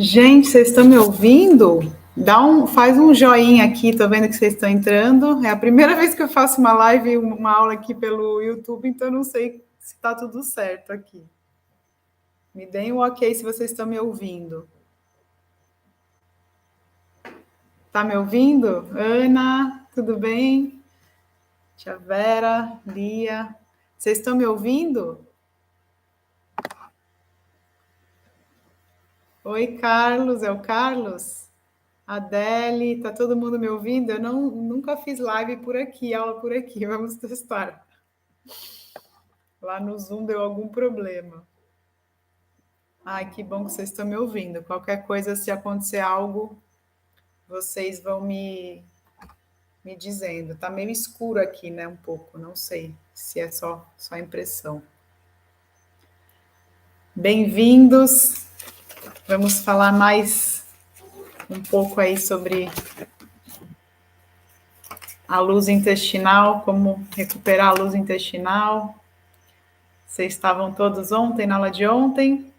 Gente, vocês estão me ouvindo? Faz um joinha aqui, tô vendo que vocês estão entrando. É a primeira vez que eu faço uma live, uma aula aqui pelo YouTube, então eu não sei se está tudo certo aqui. Me deem um ok se vocês estão me ouvindo. Tá me ouvindo? Ana, tudo bem? Tia Vera, Lia, vocês estão me ouvindo? Oi, Carlos, é o Carlos? Adele, tá todo mundo me ouvindo? Eu nunca fiz live por aqui, aula por aqui, vamos testar. Lá no Zoom deu algum problema. Ai, que bom que vocês estão me ouvindo. Qualquer coisa, se acontecer algo, vocês vão me dizendo. Tá meio escuro aqui, né? Um pouco, não sei se é só impressão. Bem-vindos. Vamos falar mais um pouco aí sobre a luz intestinal, como recuperar a luz intestinal. Vocês estavam todos ontem, na aula de ontem.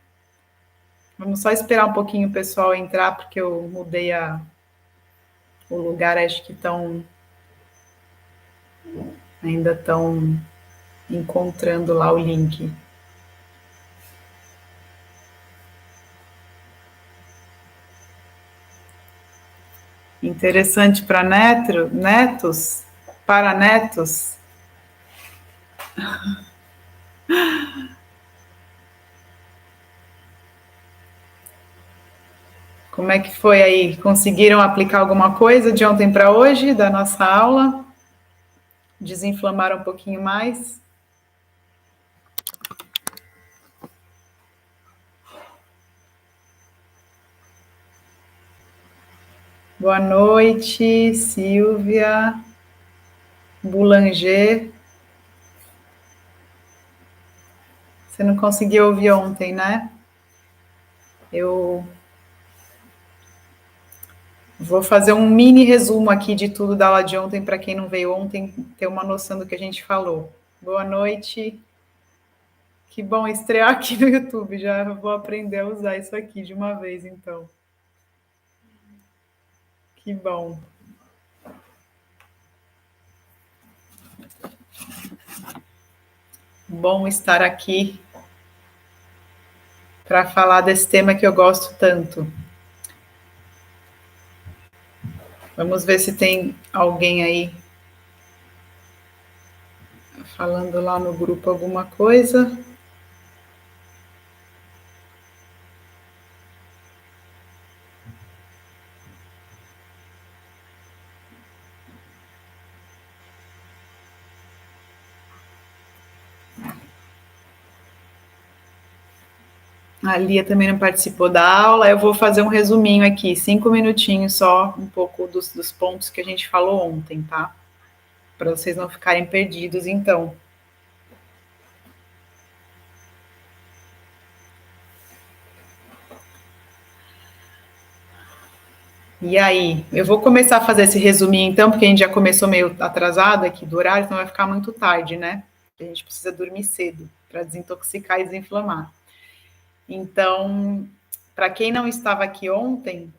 Vamos só esperar um pouquinho o pessoal entrar, porque eu mudei o lugar, acho que ainda estão encontrando lá o link. Interessante para netos, para netos. Como é que foi aí? Conseguiram aplicar alguma coisa de ontem para hoje, da nossa aula? Desinflamaram um pouquinho mais? Boa noite, Silvia, Boulanger. Você não conseguiu ouvir ontem, né? Eu vou fazer um mini resumo aqui de tudo da aula de ontem, para quem não veio ontem ter uma noção do que a gente falou. Boa noite. Que bom estrear aqui no YouTube. Já vou aprender a usar isso aqui de uma vez, então. Que bom. Bom estar aqui para falar desse tema que eu gosto tanto. Vamos ver se tem alguém aí falando lá no grupo alguma coisa. A Lia também não participou da aula. Eu vou fazer um resuminho aqui, 5 minutinhos só, um pouco dos pontos que a gente falou ontem, tá? Para vocês não ficarem perdidos, então. E aí, eu vou começar a fazer esse resuminho, então, porque a gente já começou meio atrasado aqui do horário, então vai ficar muito tarde, né? A gente precisa dormir cedo para desintoxicar e desinflamar. Então, para quem não estava aqui ontem,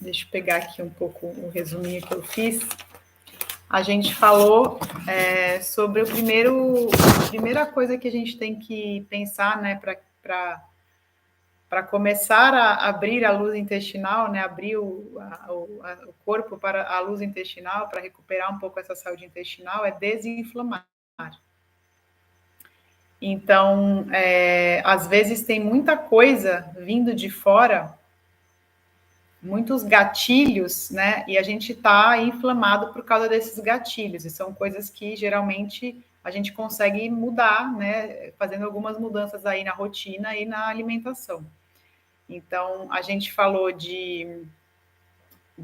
deixa eu pegar aqui um pouco o resuminho que eu fiz. A gente falou sobre a primeira coisa que a gente tem que pensar, né, para começar a abrir a luz intestinal, né, abrir o corpo para a luz intestinal, para recuperar um pouco essa saúde intestinal, é desinflamar. Então, às vezes tem muita coisa vindo de fora, muitos gatilhos, né? E a gente está inflamado por causa desses gatilhos. E são coisas que geralmente a gente consegue mudar, né? Fazendo algumas mudanças aí na rotina e na alimentação. Então, a gente falou de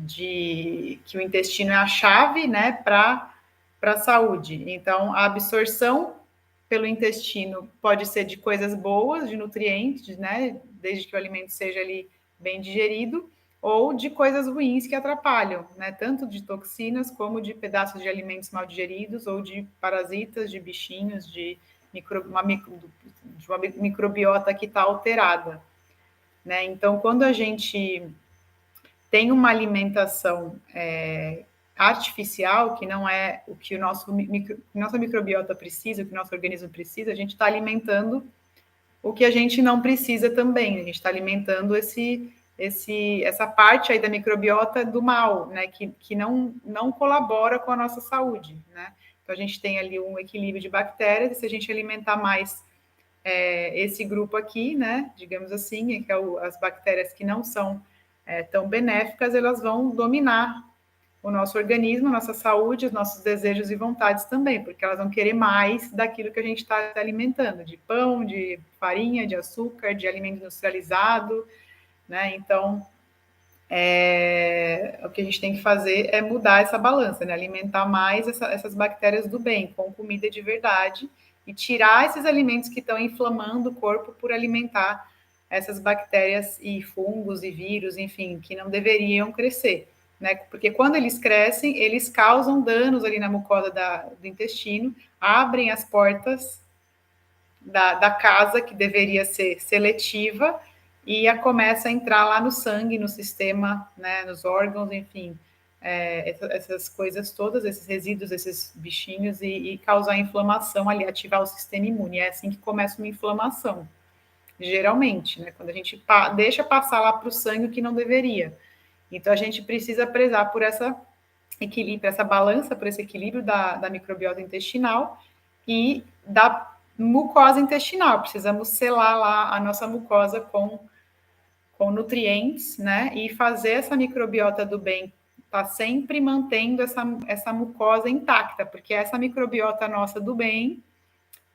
que o intestino é a chave, né, para a saúde. Então, a absorção pelo intestino pode ser de coisas boas, de nutrientes, né, desde que o alimento seja ali bem digerido, ou de coisas ruins que atrapalham, né, tanto de toxinas como de pedaços de alimentos mal digeridos, ou de parasitas, de bichinhos, de uma microbiota que está alterada. né? Então, quando a gente tem uma alimentação artificial, que não é o que nossa microbiota precisa, o que o nosso organismo precisa, a gente está alimentando o que a gente não precisa também. A gente está alimentando essa parte aí da microbiota do mal, né? Que não colabora com a nossa saúde, né? Então a gente tem ali um equilíbrio de bactérias, e se a gente alimentar mais esse grupo aqui, né? Digamos assim, que é as bactérias que não são tão benéficas, elas vão dominar o nosso organismo, a nossa saúde, os nossos desejos e vontades também, porque elas vão querer mais daquilo que a gente está alimentando, de pão, de farinha, de açúcar, de alimento industrializado, né? Então, o que a gente tem que fazer é mudar essa balança, né? Alimentar mais essas bactérias do bem, com comida de verdade, e tirar esses alimentos que estão inflamando o corpo por alimentar essas bactérias e fungos e vírus, enfim, que não deveriam crescer, né? Porque quando eles crescem, eles causam danos ali na mucosa do intestino, abrem as portas da casa que deveria ser seletiva e começa a entrar lá no sangue, no sistema, né, nos órgãos, enfim, essas coisas todas, esses resíduos, esses bichinhos, e causar inflamação ali, ativar o sistema imune. É assim que começa uma inflamação, geralmente, né? Quando a gente deixa passar lá para o sangue o que não deveria. Então a gente precisa prezar por essa equilíbrio, essa balança, por esse equilíbrio da microbiota intestinal e da mucosa intestinal. Precisamos selar lá a nossa mucosa com nutrientes, né? E fazer essa microbiota do bem tá sempre mantendo essa mucosa intacta, porque é essa microbiota nossa do bem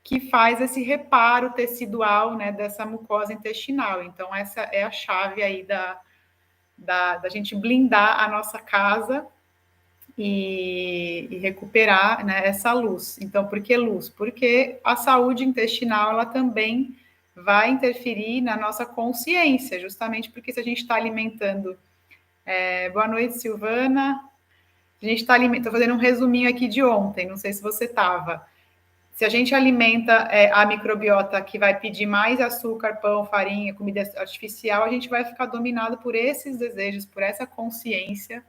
que faz esse reparo tecidual, né, dessa mucosa intestinal. Então, essa é a chave aí da gente blindar a nossa casa e recuperar, né, essa luz. Então, por que luz? Porque a saúde intestinal ela também vai interferir na nossa consciência, justamente porque se a gente está alimentando. Boa noite, Silvana. A gente está alimentando. Estou fazendo um resuminho aqui de ontem, não sei se você estava. Se a gente alimenta a microbiota que vai pedir mais açúcar, pão, farinha, comida artificial, a gente vai ficar dominado por esses desejos, por essa consciência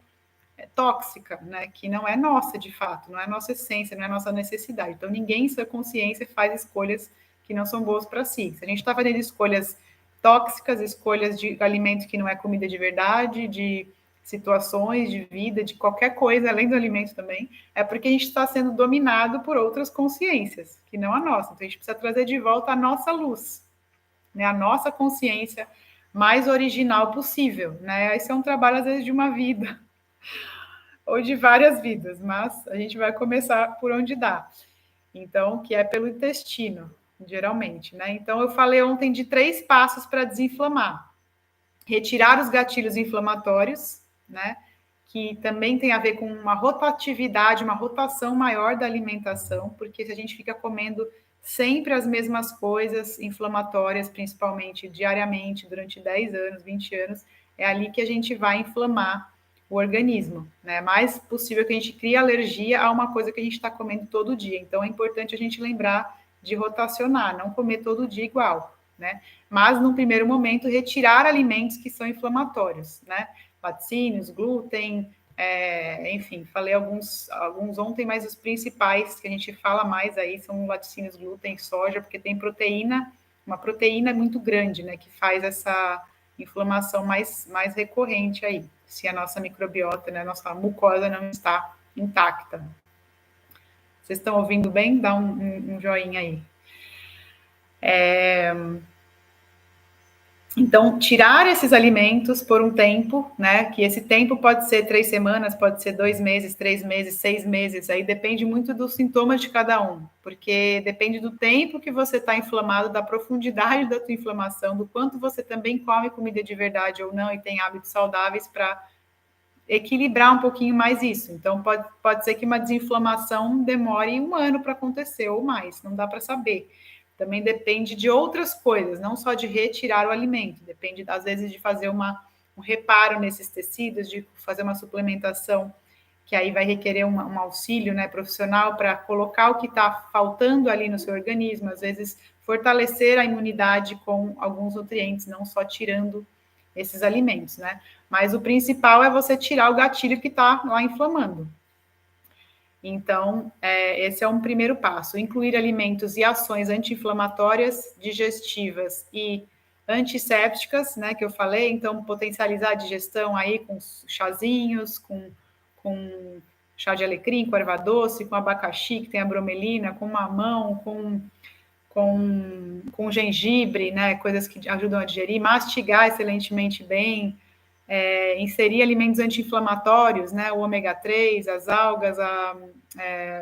tóxica, né? Que não é nossa de fato, não é nossa essência, não é nossa necessidade. Então, ninguém em sua consciência faz escolhas que não são boas para si. Se a gente está fazendo escolhas tóxicas, escolhas de alimentos que não é comida de verdade, de situações de vida, de qualquer coisa, além do alimento também, é porque a gente está sendo dominado por outras consciências, que não a nossa. Então, a gente precisa trazer de volta a nossa luz, né? A nossa consciência mais original possível, né? Esse é um trabalho, às vezes, de uma vida, ou de várias vidas, mas a gente vai começar por onde dá. Então, que é pelo intestino, geralmente, né? Então, eu falei ontem de 3 passos para desinflamar. Retirar os gatilhos inflamatórios, né? Que também tem a ver com uma rotatividade, uma rotação maior da alimentação, porque se a gente fica comendo sempre as mesmas coisas inflamatórias, principalmente diariamente, durante 10 anos, 20 anos, é ali que a gente vai inflamar o organismo, né? É mais possível que a gente crie alergia a uma coisa que a gente está comendo todo dia. Então, é importante a gente lembrar de rotacionar, não comer todo dia igual, né? Mas, num primeiro momento, retirar alimentos que são inflamatórios, né? Laticínios, glúten, enfim, falei alguns ontem, mas os principais que a gente fala mais aí são laticínios, glúten, soja, porque tem proteína, uma proteína muito grande, né, que faz essa inflamação mais recorrente aí, se a nossa microbiota, né, a nossa mucosa não está intacta. Vocês estão ouvindo bem? Dá um joinha aí. Então, tirar esses alimentos por um tempo, né? Que esse tempo pode ser 3 semanas, pode ser 2 meses, 3 meses, 6 meses, aí depende muito dos sintomas de cada um, porque depende do tempo que você está inflamado, da profundidade da tua inflamação, do quanto você também come comida de verdade ou não e tem hábitos saudáveis para equilibrar um pouquinho mais isso. Então, pode ser que uma desinflamação demore 1 ano para acontecer ou mais, não dá para saber. Também depende de outras coisas, não só de retirar o alimento, depende, às vezes, de fazer um reparo nesses tecidos, de fazer uma suplementação, que aí vai requerer um auxílio, né, profissional para colocar o que está faltando ali no seu organismo, às vezes fortalecer a imunidade com alguns nutrientes, não só tirando esses alimentos, né? Mas o principal é você tirar o gatilho que está lá inflamando. Então, esse é um primeiro passo. Incluir alimentos e ações anti-inflamatórias, digestivas e antissépticas, né, que eu falei. Então, potencializar a digestão aí com chazinhos, com chá de alecrim, com erva doce, com abacaxi, que tem a bromelina, com mamão, com gengibre, né, coisas que ajudam a digerir, mastigar excelentemente bem, inserir alimentos anti-inflamatórios, né, o ômega 3, as algas,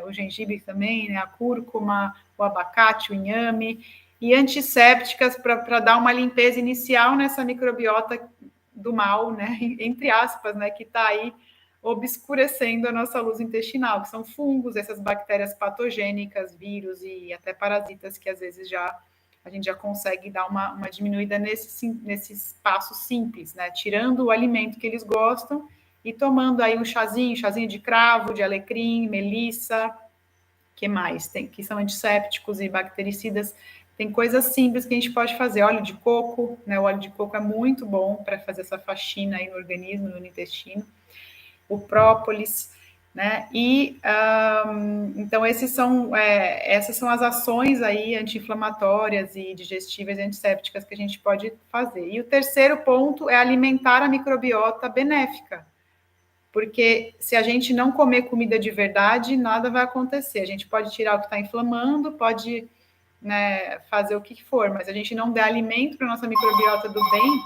o gengibre também, né, a cúrcuma, o abacate, o inhame, e antissépticas para dar uma limpeza inicial nessa microbiota do mal, né, entre aspas, né, que está aí obscurecendo a nossa luz intestinal, que são fungos, essas bactérias patogênicas, vírus e até parasitas que às vezes a gente já consegue dar uma diminuída nesses passos simples, né? Tirando o alimento que eles gostam e tomando aí um chazinho de cravo, de alecrim, melissa, que mais? Que são antissépticos e bactericidas. Tem coisas simples que a gente pode fazer. Óleo de coco, né? O óleo de coco é muito bom para fazer essa faxina aí no organismo, no intestino. O própolis, né? E então essas são as ações aí anti-inflamatórias e digestivas e antissépticas que a gente pode fazer. E o terceiro ponto é alimentar a microbiota benéfica, porque se a gente não comer comida de verdade, nada vai acontecer. A gente pode tirar o que está inflamando, pode, né, fazer o que for, mas a gente não der alimento para a nossa microbiota do bem,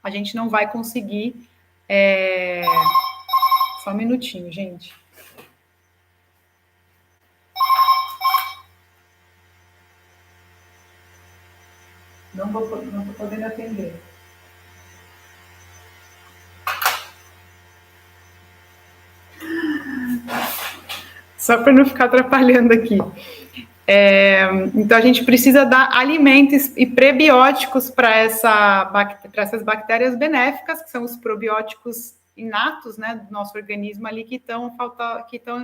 a gente não vai conseguir. Só um minutinho, gente. Não tô podendo atender. Só para não ficar atrapalhando aqui. Então, a gente precisa dar alimentos e prebióticos para essas bactérias benéficas, que são os probióticos inatos, né, do nosso organismo ali, que estão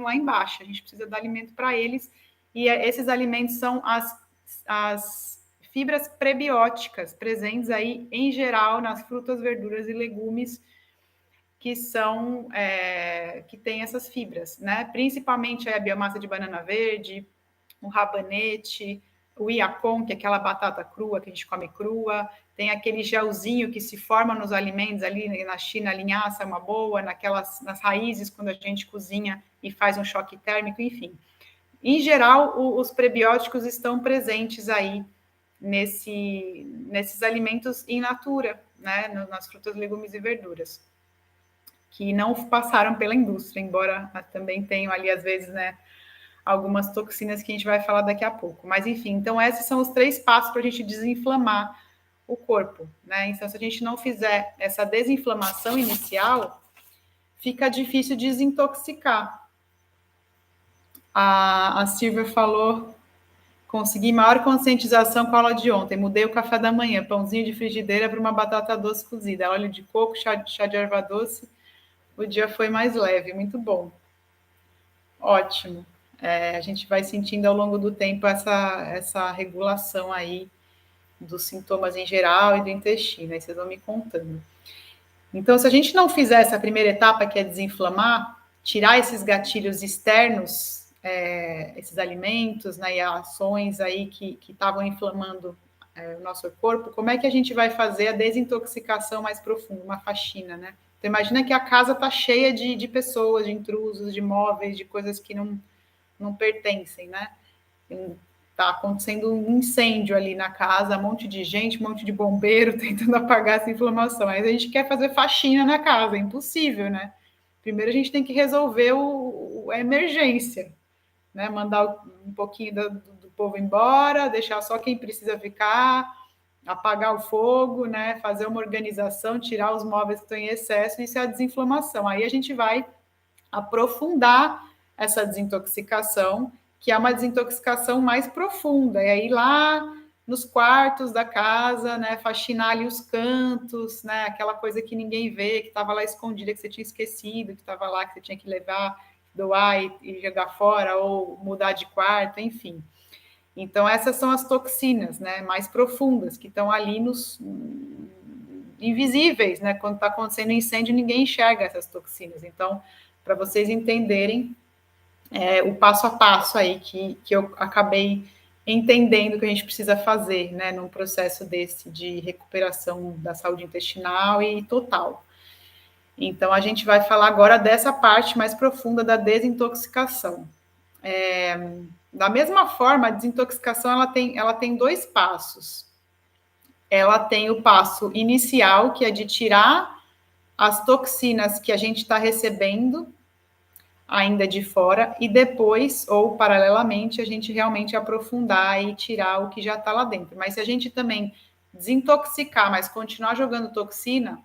lá embaixo. A gente precisa dar alimento para eles, e esses alimentos são as fibras prebióticas, presentes aí, em geral, nas frutas, verduras e legumes, que tem essas fibras, né? Principalmente a biomassa de banana verde, o rabanete, o iacon, que é aquela batata crua que a gente come crua, tem aquele gelzinho que se forma nos alimentos ali na China, a linhaça é uma boa, nas raízes, quando a gente cozinha e faz um choque térmico, enfim. Em geral, os prebióticos estão presentes aí nesses alimentos in natura, né, nas frutas, legumes e verduras, que não passaram pela indústria, embora também tenham ali, às vezes, né, algumas toxinas que a gente vai falar daqui a pouco. Mas, enfim, então esses são os 3 passos para a gente desinflamar o corpo, né? Então, se a gente não fizer essa desinflamação inicial, fica difícil desintoxicar. A Silvia falou, consegui maior conscientização com a aula de ontem, mudei o café da manhã, pãozinho de frigideira para uma batata doce cozida, óleo de coco, chá de erva doce, o dia foi mais leve, muito bom. Ótimo. A gente vai sentindo ao longo do tempo essa regulação aí dos sintomas em geral e do intestino, aí vocês vão me contando. Então, se a gente não fizer essa primeira etapa, que é desinflamar, tirar esses gatilhos externos, esses alimentos, né, e ações aí que estavam inflamando o nosso corpo, como é que a gente vai fazer a desintoxicação mais profunda, uma faxina, né? Então, imagina que a casa está cheia de pessoas, de intrusos, de móveis, de coisas que não pertencem, né? Tá acontecendo um incêndio ali na casa, um monte de gente, um monte de bombeiro tentando apagar essa inflamação. Aí a gente quer fazer faxina na casa, é impossível, né? Primeiro a gente tem que resolver a emergência, né? Mandar um pouquinho do povo embora, deixar só quem precisa ficar, apagar o fogo, né? Fazer uma organização, tirar os móveis que estão em excesso, isso é a desinflamação. Aí a gente vai aprofundar essa desintoxicação, que é uma desintoxicação mais profunda, e aí lá nos quartos da casa, né, faxinar ali os cantos, né, aquela coisa que ninguém vê, que estava lá escondida, que você tinha esquecido, que estava lá, que você tinha que levar, doar e jogar fora, ou mudar de quarto, enfim. Então, essas são as toxinas, né, mais profundas, que estão ali nos invisíveis, né? Quando está acontecendo incêndio, ninguém enxerga essas toxinas. Então, para vocês entenderem o passo a passo aí que eu acabei entendendo que a gente precisa fazer, né, num processo desse de recuperação da saúde intestinal e total. Então, a gente vai falar agora dessa parte mais profunda da desintoxicação. Da mesma forma, a desintoxicação ela tem dois passos. Ela tem o passo inicial, que é de tirar as toxinas que a gente está recebendo ainda de fora, e depois, ou paralelamente, a gente realmente aprofundar e tirar o que já está lá dentro. Mas se a gente também desintoxicar, mas continuar jogando toxina,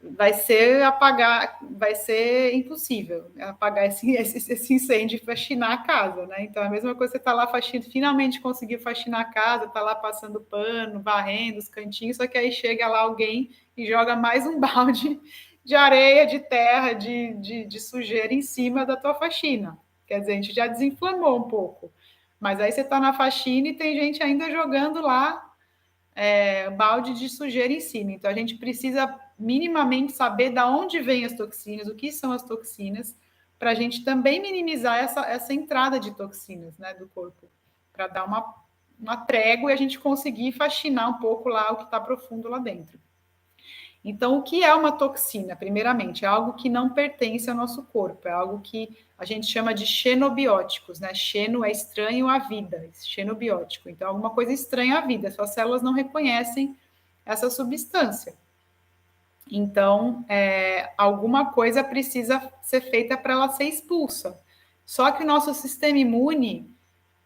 vai ser impossível apagar esse incêndio e faxinar a casa, né? Então, a mesma coisa, você está lá faxinando, finalmente conseguiu faxinar a casa, está lá passando pano, varrendo os cantinhos, só que aí chega lá alguém e joga mais um balde de areia, de terra, de sujeira em cima da tua faxina. Quer dizer, a gente já desinflamou um pouco. Mas aí você está na faxina e tem gente ainda jogando lá balde de sujeira em cima. Então, a gente precisa minimamente saber de onde vêm as toxinas, o que são as toxinas, para a gente também minimizar essa entrada de toxinas, né, do corpo, para dar uma trégua e a gente conseguir faxinar um pouco lá o que está profundo lá dentro. Então, o que é uma toxina? Primeiramente, é algo que não pertence ao nosso corpo, é algo que a gente chama de xenobióticos, né? Xeno é estranho à vida, xenobiótico. Então, alguma coisa estranha à vida, suas células não reconhecem essa substância. Então, alguma coisa precisa ser feita para ela ser expulsa. Só que o nosso sistema imune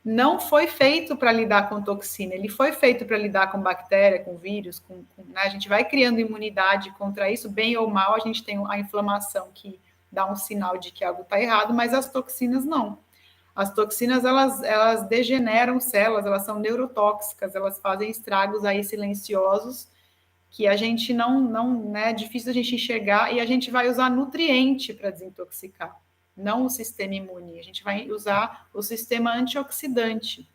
não foi feito para lidar com toxina, ele foi feito para lidar com bactéria, com vírus, né? A gente vai criando imunidade contra isso, bem ou mal, a gente tem a inflamação que dá um sinal de que algo está errado, mas as toxinas não. As toxinas, elas degeneram células, elas são neurotóxicas, elas fazem estragos aí silenciosos que a gente né, é difícil a gente enxergar, e a gente vai usar nutriente para desintoxicar, não o sistema imune. A gente vai usar o sistema antioxidante,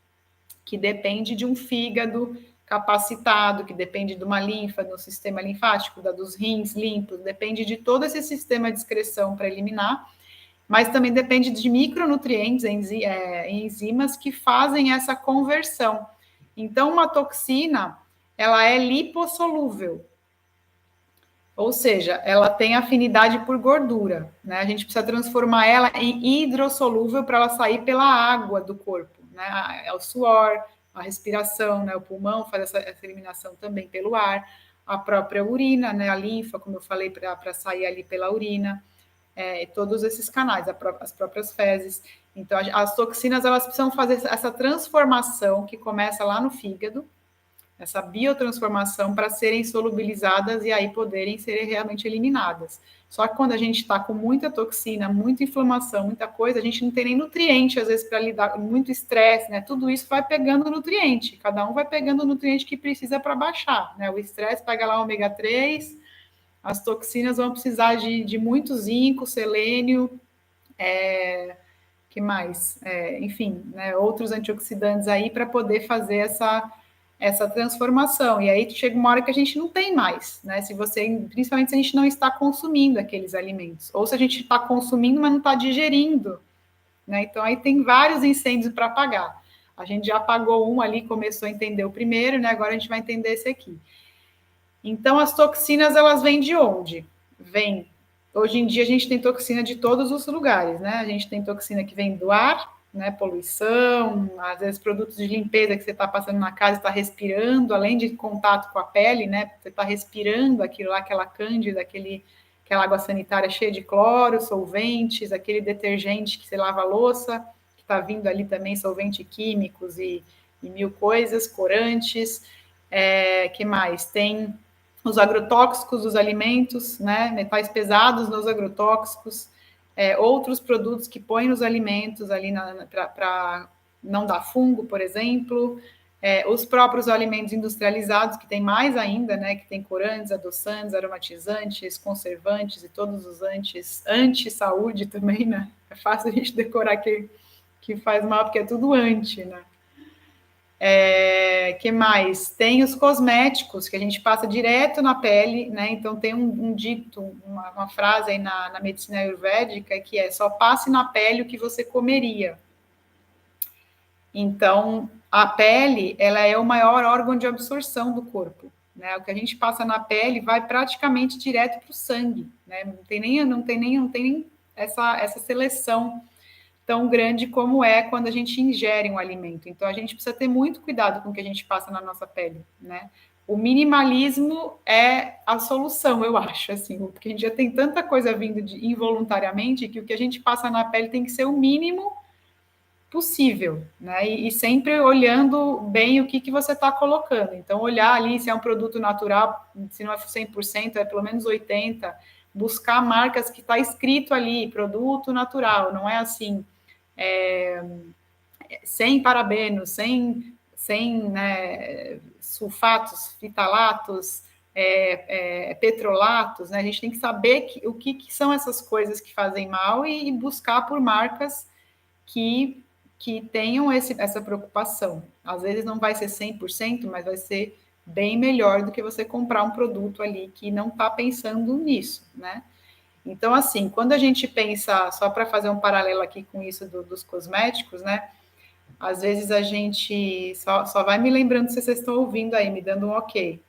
que depende de um fígado capacitado, que depende de uma linfa, do sistema linfático, dos rins limpos, depende de todo esse sistema de excreção para eliminar, mas também depende de micronutrientes, enzimas que fazem essa conversão. Então, uma toxina, ela é lipossolúvel, ou seja, ela tem afinidade por gordura, né? A gente precisa transformar ela em hidrossolúvel para ela sair pela água do corpo, né? É o suor, a respiração, né? O pulmão faz essa eliminação também pelo ar, a própria urina, né? A linfa, como eu falei, para sair ali pela urina, todos esses canais, as próprias fezes. Então, as toxinas, elas precisam fazer essa transformação que começa lá no fígado, essa biotransformação para serem solubilizadas e aí poderem ser realmente eliminadas. Só que quando a gente está com muita toxina, muita inflamação, muita coisa, a gente não tem nem nutriente, às vezes, para lidar com muito estresse, né? Tudo isso vai pegando nutriente, cada um vai pegando o nutriente que precisa para baixar, né? O estresse pega lá o ômega 3, as toxinas vão precisar de muito zinco, selênio, que mais? Enfim, né? Outros antioxidantes aí para poder fazer essa transformação. E aí chega uma hora que a gente não tem mais, né? Se você, principalmente se a gente não está consumindo aqueles alimentos, ou se a gente está consumindo, mas não está digerindo, né? Então aí tem vários incêndios para apagar. A gente já apagou um ali, começou a entender o primeiro, né? Agora a gente vai entender esse aqui. Então as toxinas, elas vêm de onde? Hoje em dia a gente tem toxina de todos os lugares, né? A gente tem toxina que vem do ar, né, poluição, às vezes produtos de limpeza que você está passando na casa, está respirando, além de contato com a pele, né, você está respirando aquilo lá, aquela cândida, aquela água sanitária cheia de cloro, solventes, aquele detergente que você lava a louça, que está vindo ali também, solvente químicos e mil coisas, corantes, que mais? Tem os agrotóxicos dos alimentos, né, metais pesados nos agrotóxicos, outros produtos que põem nos alimentos ali para não dar fungo, por exemplo, os próprios alimentos industrializados, que tem mais ainda, né, que tem corantes, adoçantes, aromatizantes, conservantes e todos os anti-saúde também, né? É fácil a gente decorar que faz mal, porque é tudo anti, né? Que mais? Tem os cosméticos, que a gente passa direto na pele, né? Então, tem um dito, uma frase aí na medicina ayurvédica, que é: só passe na pele o que você comeria. Então, a pele, ela é o maior órgão de absorção do corpo, né? O que a gente passa na pele vai praticamente direto para o sangue, né? Não tem nem essa seleção tão grande como é quando a gente ingere um alimento. Então, a gente precisa ter muito cuidado com o que a gente passa na nossa pele, né? O minimalismo é a solução, eu acho, assim, porque a gente já tem tanta coisa vindo involuntariamente que o que a gente passa na pele tem que ser o mínimo possível, né? E sempre olhando bem o que você está colocando. Então, olhar ali se é um produto natural, se não é 100%, é pelo menos 80%, buscar marcas que está escrito ali, produto natural, não é assim, sem parabenos, sem né, sulfatos, fitalatos, petrolatos, né? A gente tem que saber o que são essas coisas que fazem mal e buscar por marcas que tenham essa preocupação. Às vezes não vai ser 100%, mas vai ser bem melhor do que você comprar um produto ali que não está pensando nisso, né? Então, assim, quando a gente pensa, só para fazer um paralelo aqui com isso dos cosméticos, né? Às vezes a gente só vai me lembrando se vocês estão ouvindo aí, me dando um ok.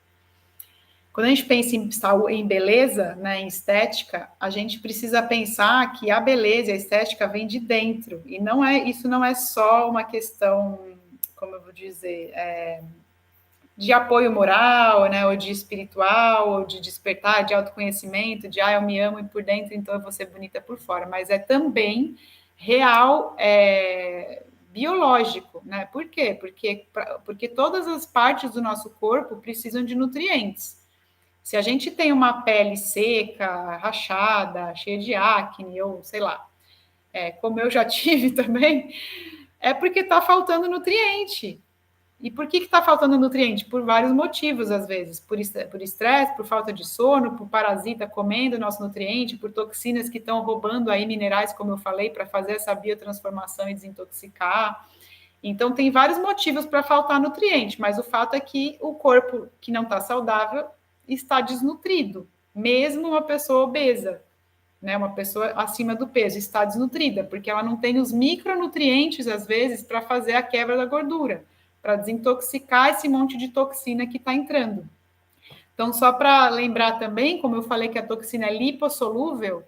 Quando a gente pensa em beleza, né, em estética, a gente precisa pensar que a beleza e a estética vem de dentro. E isso não é só uma questão, como eu vou dizer, de apoio moral, né, ou de espiritual, ou de despertar, de autoconhecimento, de eu me amo e por dentro, então eu vou ser bonita por fora. Mas é também real, biológico, né? Por quê? Porque todas as partes do nosso corpo precisam de nutrientes. Se a gente tem uma pele seca, rachada, cheia de acne, ou sei lá, como eu já tive também, é porque está faltando nutriente. E por que está faltando nutriente? Por vários motivos, às vezes. Por estresse, por falta de sono, por parasita comendo nosso nutriente, por toxinas que estão roubando aí minerais, como eu falei, para fazer essa biotransformação e desintoxicar. Então, tem vários motivos para faltar nutriente, mas o fato é que o corpo que não está saudável está desnutrido, mesmo uma pessoa obesa, né? Uma pessoa acima do peso está desnutrida, porque ela não tem os micronutrientes, às vezes, para fazer a quebra da gordura, para desintoxicar esse monte de toxina que está entrando. Então, só para lembrar também, como eu falei que a toxina é lipossolúvel,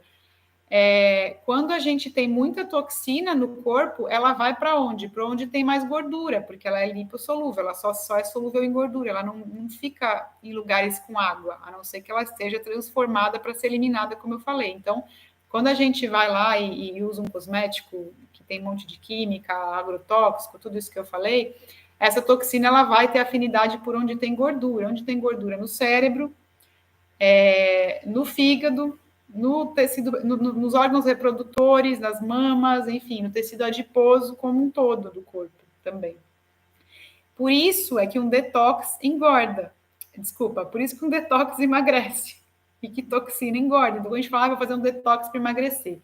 quando a gente tem muita toxina no corpo, ela vai para onde? Para onde tem mais gordura, porque ela é lipossolúvel, ela só é solúvel em gordura, ela não fica em lugares com água, a não ser que ela esteja transformada para ser eliminada, como eu falei. Então, quando a gente vai lá e usa um cosmético que tem um monte de química, agrotóxico, tudo isso que eu falei, essa toxina ela vai ter afinidade por onde tem gordura. Onde tem gordura? No cérebro, no fígado, no tecido, nos órgãos reprodutores, nas mamas, enfim, no tecido adiposo como um todo do corpo também. Por isso é que um detox engorda. Desculpa, por isso que um detox emagrece e que toxina engorda. Então, a gente fala, vou fazer um detox para emagrecer.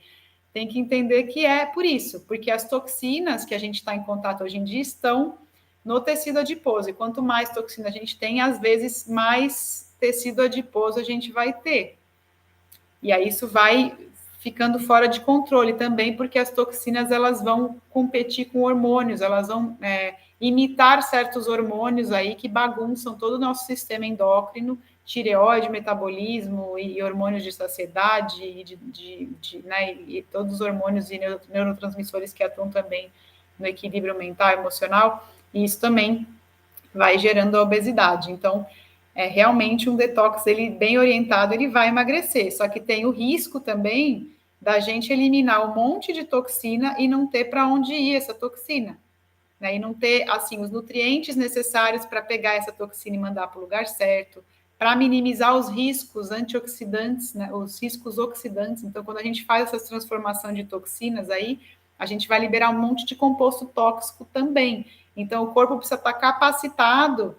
Tem que entender que é por isso, porque as toxinas que a gente está em contato hoje em dia estão no tecido adiposo. E quanto mais toxina a gente tem, às vezes mais tecido adiposo a gente vai ter. E aí isso vai ficando fora de controle também, porque as toxinas elas vão competir com hormônios, elas vão imitar certos hormônios aí que bagunçam todo o nosso sistema endócrino, tireoide, metabolismo e hormônios de saciedade né, e todos os hormônios e neurotransmissores que atuam também no equilíbrio mental e emocional, e isso também vai gerando a obesidade. Então, realmente um detox, ele bem orientado, ele vai emagrecer, só que tem o risco também da gente eliminar um monte de toxina e não ter para onde ir essa toxina, né? E não ter, assim, os nutrientes necessários para pegar essa toxina e mandar para o lugar certo, para minimizar os riscos antioxidantes, né? Os riscos oxidantes. Então, quando a gente faz essa transformação de toxinas aí, a gente vai liberar um monte de composto tóxico também. Então, o corpo precisa estar capacitado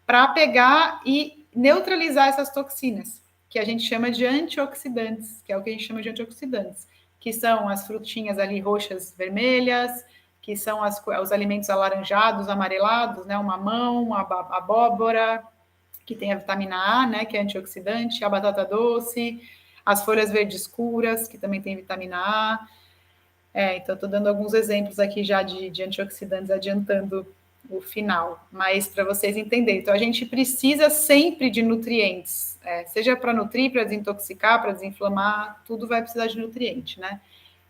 para pegar e neutralizar essas toxinas, que a gente chama de antioxidantes, que é o que a gente chama de antioxidantes, que são as frutinhas ali roxas, vermelhas, que são os alimentos alaranjados, amarelados, né? O mamão, a abóbora, que tem a vitamina A, né? Que é antioxidante, a batata doce, as folhas verdes escuras, que também tem vitamina A. Então, estou dando alguns exemplos aqui já de antioxidantes, adiantando o final, mas para vocês entenderem. Então, a gente precisa sempre de nutrientes, seja para nutrir, para desintoxicar, para desinflamar, tudo vai precisar de nutriente, né?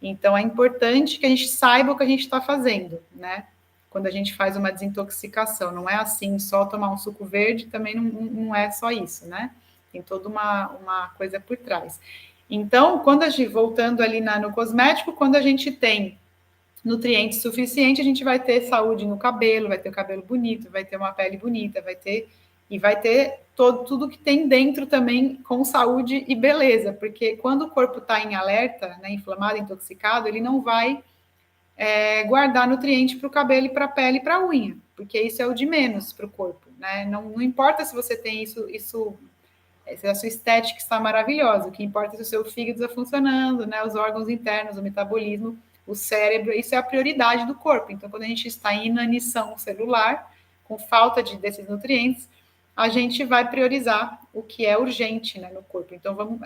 Então, é importante que a gente saiba o que a gente está fazendo, né? Quando a gente faz uma desintoxicação, não é assim, só tomar um suco verde, também não é só isso, né? Tem toda uma coisa por trás. Então, quando a gente, voltando ali no cosmético, quando a gente tem nutrientes suficientes, a gente vai ter saúde no cabelo, vai ter o cabelo bonito, vai ter uma pele bonita, vai ter tudo que tem dentro também com saúde e beleza, porque quando o corpo está em alerta, né, inflamado, intoxicado, ele não vai guardar nutriente para o cabelo e para a pele e para a unha, porque isso é o de menos para o corpo, né? Não importa se você tem isso se a sua estética está maravilhosa, o que importa é se o seu fígado está funcionando, né? Os órgãos internos, o metabolismo, o cérebro, isso é a prioridade do corpo. Então, quando a gente está em inanição celular, com falta desses nutrientes, a gente vai priorizar o que é urgente, né, no corpo. Então,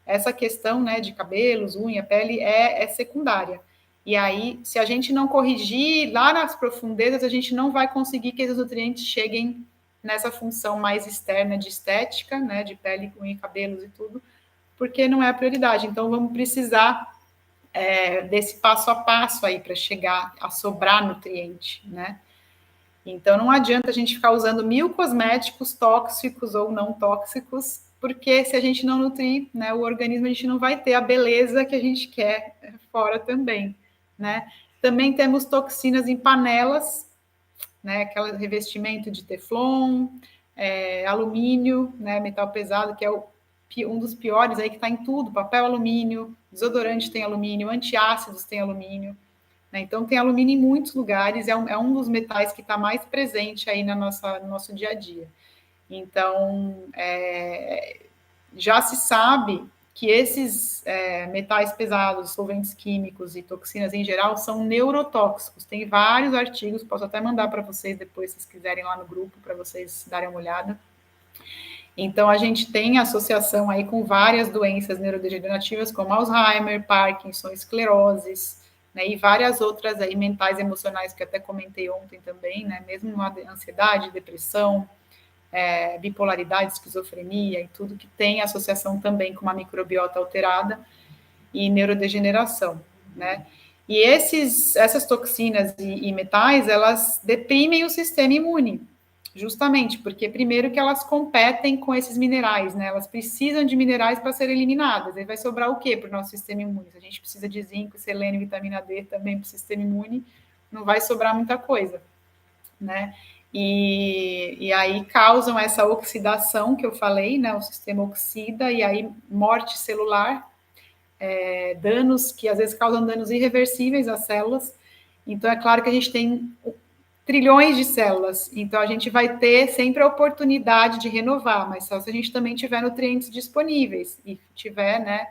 essa questão, né, de cabelos, unha, pele é secundária. E aí, se a gente não corrigir lá nas profundezas, a gente não vai conseguir que esses nutrientes cheguem nessa função mais externa de estética, né, de pele, unha, cabelos e tudo, porque não é a prioridade. Então, vamos precisar desse passo a passo aí para chegar a sobrar nutriente, né? Então, não adianta a gente ficar usando 1000 cosméticos tóxicos ou não tóxicos, porque se a gente não nutrir, né, o organismo, a gente não vai ter a beleza que a gente quer fora também, né? Também temos toxinas em panelas, né, aquele revestimento de teflon, alumínio, né, metal pesado, que é um dos piores aí, que está em tudo, papel alumínio, desodorante tem alumínio, antiácidos tem alumínio, né, então tem alumínio em muitos lugares, é um dos metais que está mais presente aí no nosso dia a dia. Então, já se sabe que esses metais pesados, solventes químicos e toxinas em geral são neurotóxicos. Tem vários artigos, posso até mandar para vocês depois, se vocês quiserem lá no grupo, para vocês darem uma olhada. Então, a gente tem associação aí com várias doenças neurodegenerativas, como Alzheimer, Parkinson, escleroses, né, e várias outras aí mentais, emocionais, que eu até comentei ontem também, né, mesmo a ansiedade, depressão, bipolaridade, esquizofrenia e tudo que tem associação também com uma microbiota alterada e neurodegeneração, né? E essas toxinas e metais, elas deprimem o sistema imune, justamente porque, primeiro, que elas competem com esses minerais, né? Elas precisam de minerais para serem eliminadas. Aí vai sobrar o quê para o nosso sistema imune? Se a gente precisa de zinco, selênio, vitamina D também para o sistema imune, não vai sobrar muita coisa, né? E aí causam essa oxidação que eu falei, né? O sistema oxida, e aí morte celular, danos que às vezes causam danos irreversíveis às células. Então, é claro que a gente tem trilhões de células, então a gente vai ter sempre a oportunidade de renovar, mas só se a gente também tiver nutrientes disponíveis e tiver, né,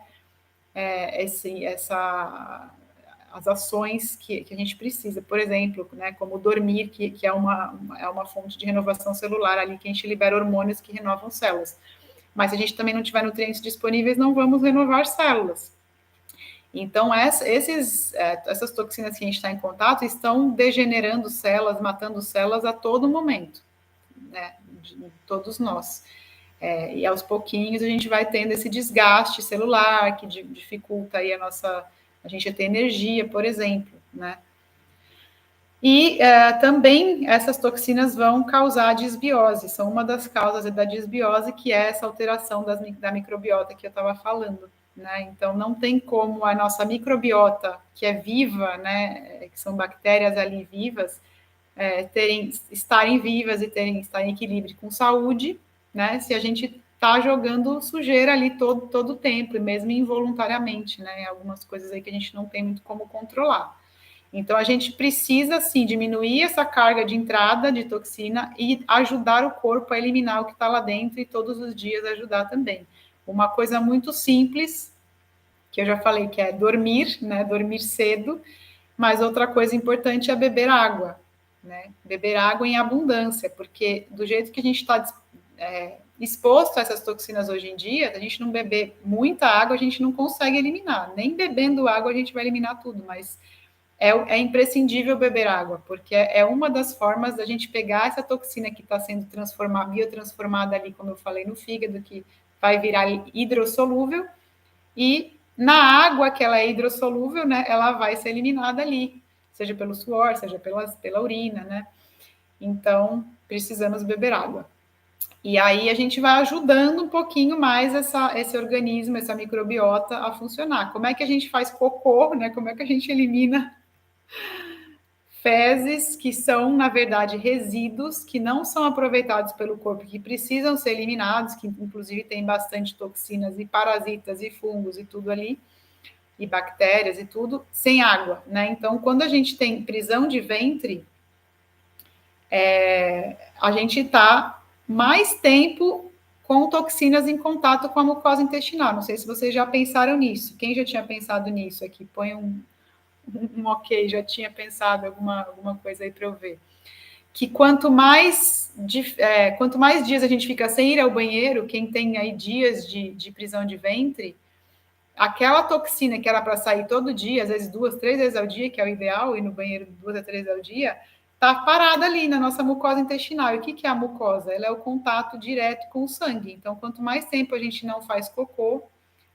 as ações que a gente precisa, por exemplo, né, como dormir, que é uma fonte de renovação celular ali, que a gente libera hormônios que renovam células. Mas se a gente também não tiver nutrientes disponíveis, não vamos renovar células. Então, essas toxinas que a gente está em contato estão degenerando células, matando células a todo momento, né, de todos nós. E aos pouquinhos a gente vai tendo esse desgaste celular que dificulta aí a gente ter energia, por exemplo, né? E também essas toxinas vão causar desbiose, são uma das causas da desbiose, que é essa alteração da microbiota que eu estava falando, né? Então, não tem como a nossa microbiota, que é viva, né, que são bactérias ali vivas, estarem vivas e estar em equilíbrio com saúde, né, se a gente está jogando sujeira ali todo o tempo, e mesmo involuntariamente, né, algumas coisas aí que a gente não tem muito como controlar. Então, a gente precisa, sim, diminuir essa carga de entrada de toxina e ajudar o corpo a eliminar o que está lá dentro e todos os dias ajudar também. Uma coisa muito simples, que eu já falei, que é dormir, né, dormir cedo, Mas outra coisa importante é beber água, né? Beber água em abundância, porque do jeito que a gente está exposto a essas toxinas hoje em dia, se a gente não beber muita água, a gente não consegue eliminar. Nem bebendo água a gente vai eliminar tudo, mas é imprescindível beber água, porque é uma das formas da gente pegar essa toxina que está sendo biotransformada ali, como eu falei, no fígado, que vai virar hidrossolúvel, e na água que ela é hidrossolúvel, né, ela vai ser eliminada ali, seja pelo suor, seja pela urina, né? Então, precisamos beber água. E aí a gente vai ajudando um pouquinho mais esse organismo, essa microbiota a funcionar. Como é que a gente faz cocô, né? Como é que a gente elimina fezes que são, na verdade, resíduos que não são aproveitados pelo corpo, que precisam ser eliminados, que inclusive tem bastante toxinas e parasitas e fungos e tudo ali, e bactérias e tudo, sem água, né? Então, quando a gente tem prisão de ventre, a gente está mais tempo com toxinas em contato com a mucosa intestinal. Não sei se vocês já pensaram nisso. Quem já tinha pensado nisso aqui? Põe um ok, já tinha pensado alguma coisa aí para eu ver. Que quanto mais dias a gente fica sem ir ao banheiro, quem tem aí dias de prisão de ventre, aquela toxina que era para sair todo dia, às vezes 2, 3 vezes ao dia, que é o ideal, ir no banheiro 2 a 3 vezes ao dia, está parada ali na nossa mucosa intestinal. E o que é a mucosa? Ela é o contato direto com o sangue. Então, quanto mais tempo a gente não faz cocô,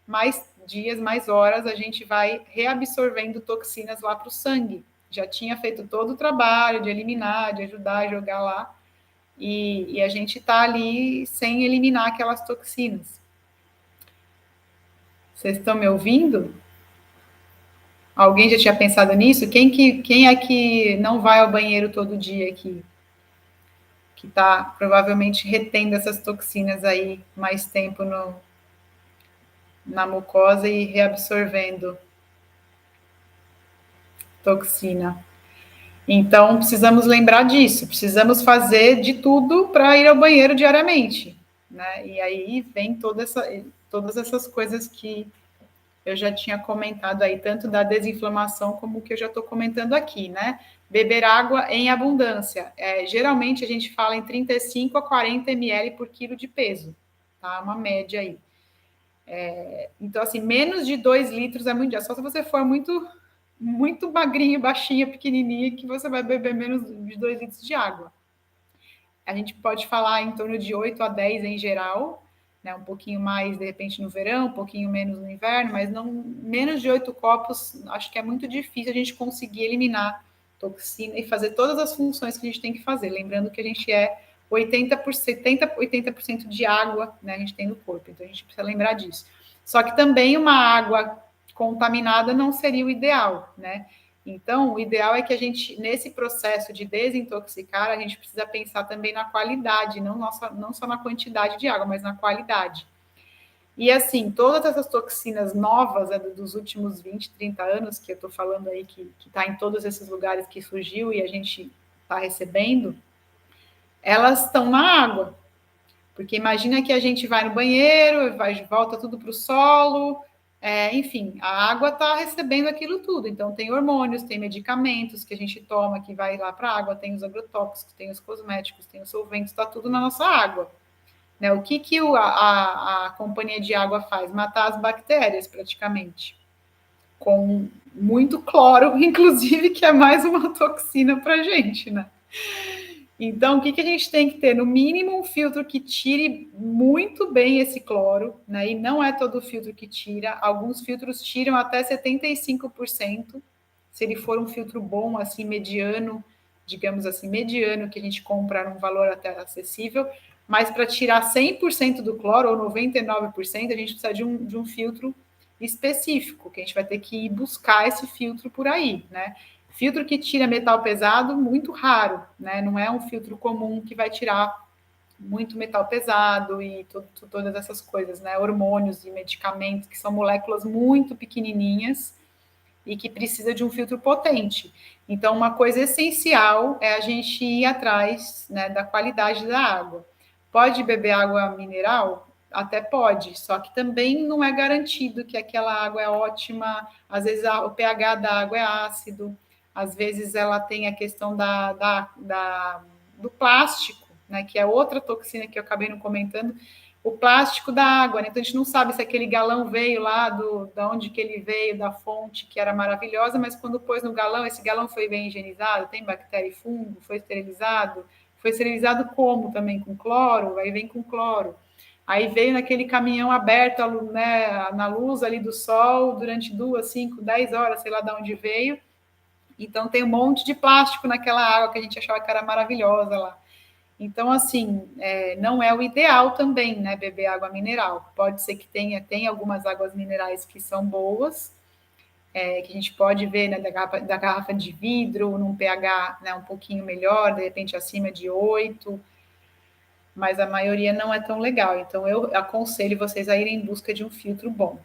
mais dias, mais horas, a gente vai reabsorvendo toxinas lá para o sangue. Já tinha feito todo o trabalho de eliminar, de ajudar a jogar lá, e a gente está ali sem eliminar aquelas toxinas. Vocês estão me ouvindo? Alguém já tinha pensado nisso? Quem é que não vai ao banheiro todo dia aqui? Que está provavelmente retendo essas toxinas aí mais tempo na mucosa e reabsorvendo toxina. Então, precisamos lembrar disso, precisamos fazer de tudo para ir ao banheiro diariamente, né? E aí vem todas essas coisas que eu já tinha comentado aí, tanto da desinflamação como o que eu já estou comentando aqui, né? Beber água em abundância. Geralmente a gente fala em 35 a 40 ml por quilo de peso, tá? Uma média aí. Então, assim, menos de 2 litros é muito, só se você for muito magrinho, baixinha, pequenininha, que você vai beber menos de 2 litros de água. A gente pode falar em torno de 8 a 10 em geral, né? Um pouquinho mais, de repente, no verão, um pouquinho menos no inverno, mas não menos de 8 copos, acho que é muito difícil a gente conseguir eliminar toxina e fazer todas as funções que a gente tem que fazer. Lembrando que a gente é 80% de água, né? A gente tem no corpo, então a gente precisa lembrar disso. Só que também uma água contaminada não seria o ideal, né? Então, o ideal é que a gente, nesse processo de desintoxicar, a gente precisa pensar também na qualidade, não só na quantidade de água, mas na qualidade. E assim, todas essas toxinas novas dos últimos 20, 30 anos, que eu estou falando aí, que está em todos esses lugares que surgiu e a gente está recebendo, elas estão na água. Porque imagina que a gente vai no banheiro, volta tudo para o solo, enfim, a água está recebendo aquilo tudo. Então, tem hormônios, tem medicamentos que a gente toma que vai lá para a água, tem os agrotóxicos, tem os cosméticos, tem os solventes, está tudo na nossa água. Né? O que a companhia de água faz? Matar as bactérias, praticamente. Com muito cloro, inclusive, que é mais uma toxina para a gente, né? Então, o que a gente tem que ter? No mínimo, um filtro que tire muito bem esse cloro, né? E não é todo filtro que tira. Alguns filtros tiram até 75%. Se ele for um filtro bom, assim, mediano, digamos assim, mediano, que a gente compra num valor até acessível. Mas para tirar 100% do cloro, ou 99%, a gente precisa de um filtro específico, que a gente vai ter que ir buscar esse filtro por aí, né? Filtro que tira metal pesado, muito raro, né? Não é um filtro comum que vai tirar muito metal pesado e todas essas coisas, né? Hormônios e medicamentos, que são moléculas muito pequenininhas e que precisa de um filtro potente. Então, uma coisa essencial é a gente ir atrás, né, da qualidade da água. Pode beber água mineral? Até pode, só que também não é garantido que aquela água é ótima. Às vezes o pH da água é ácido. Às vezes ela tem a questão do plástico, né, que é outra toxina que eu acabei não comentando, o plástico da água, né? Então a gente não sabe se aquele galão veio lá da onde que ele veio, da fonte que era maravilhosa, mas quando pôs no galão, esse galão foi bem higienizado, tem bactéria e fungo, foi esterilizado como também com cloro, aí vem com cloro. Aí veio naquele caminhão aberto, né, na luz ali do sol, durante 2, 5, 10 horas, sei lá de onde veio. Então tem um monte de plástico naquela água que a gente achava que era maravilhosa lá. Então, assim, não é o ideal também, né, beber água mineral. Pode ser que tem algumas águas minerais que são boas, que a gente pode ver, né, da garrafa de vidro, num pH, né, um pouquinho melhor, de repente acima de 8, mas a maioria não é tão legal. Então, eu aconselho vocês a irem em busca de um filtro bom.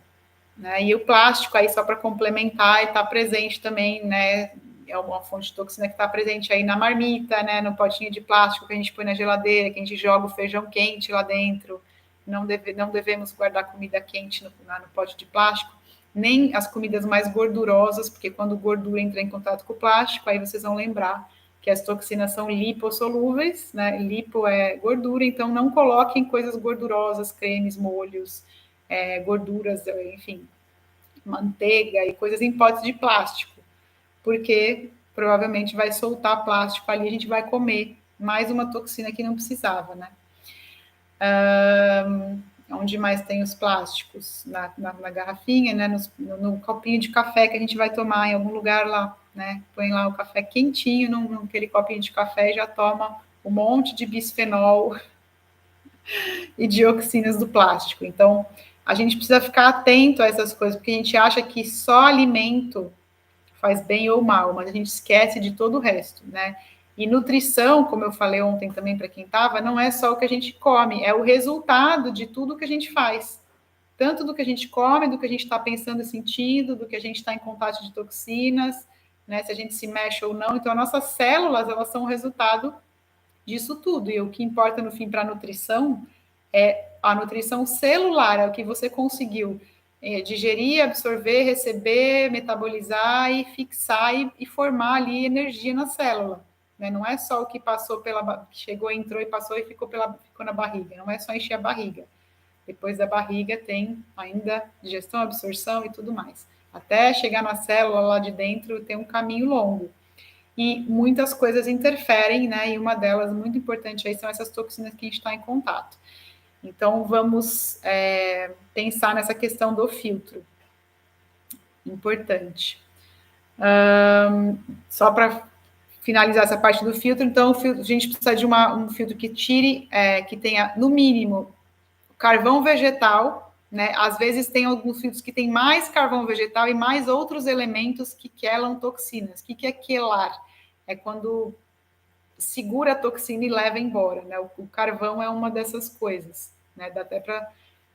Né? E o plástico, aí só para complementar, está presente também, né? É uma fonte de toxina que está presente aí na marmita, né? No potinho de plástico que a gente põe na geladeira, que a gente joga o feijão quente lá dentro. Não devemos guardar comida quente no pote de plástico, nem as comidas mais gordurosas, porque quando gordura entra em contato com o plástico, aí vocês vão lembrar que as toxinas são lipossolúveis, né? Lipo é gordura, então não coloquem coisas gordurosas, cremes, molhos, gorduras, enfim, manteiga e coisas em potes de plástico, porque provavelmente vai soltar plástico ali, a gente vai comer mais uma toxina que não precisava, né? Onde mais tem os plásticos? Na garrafinha, né? No copinho de café que a gente vai tomar em algum lugar lá, né? Põe lá o café quentinho naquele copinho de café e já toma um monte de bisfenol e dioxinas do plástico. Então, a gente precisa ficar atento a essas coisas, porque a gente acha que só alimento faz bem ou mal, mas a gente esquece de todo o resto, né? E nutrição, como eu falei ontem também para quem estava, não é só o que a gente come, é o resultado de tudo que a gente faz. Tanto do que a gente come, do que a gente está pensando e sentindo, do que a gente está em contato de toxinas, né? Se a gente se mexe ou não. Então, as nossas células, elas são o resultado disso tudo. E o que importa, no fim, para a nutrição é a nutrição celular, é o que você conseguiu digerir, absorver, receber, metabolizar e fixar e formar ali energia na célula. Né? Não é só o que passou chegou, entrou e passou e ficou na barriga. Não é só encher a barriga. Depois da barriga tem ainda digestão, absorção e tudo mais. Até chegar na célula lá de dentro tem um caminho longo. E muitas coisas interferem, né? E uma delas muito importante aí são essas toxinas que a gente está em contato. Então, vamos pensar nessa questão do filtro. Importante. Só para finalizar essa parte do filtro, então, a gente precisa de um filtro que tire, que tenha, no mínimo, carvão vegetal, né? Às vezes tem alguns filtros que tem mais carvão vegetal e mais outros elementos que quelam toxinas. O que é quelar? É quando segura a toxina e leva embora, né? O carvão é uma dessas coisas, né? Dá até para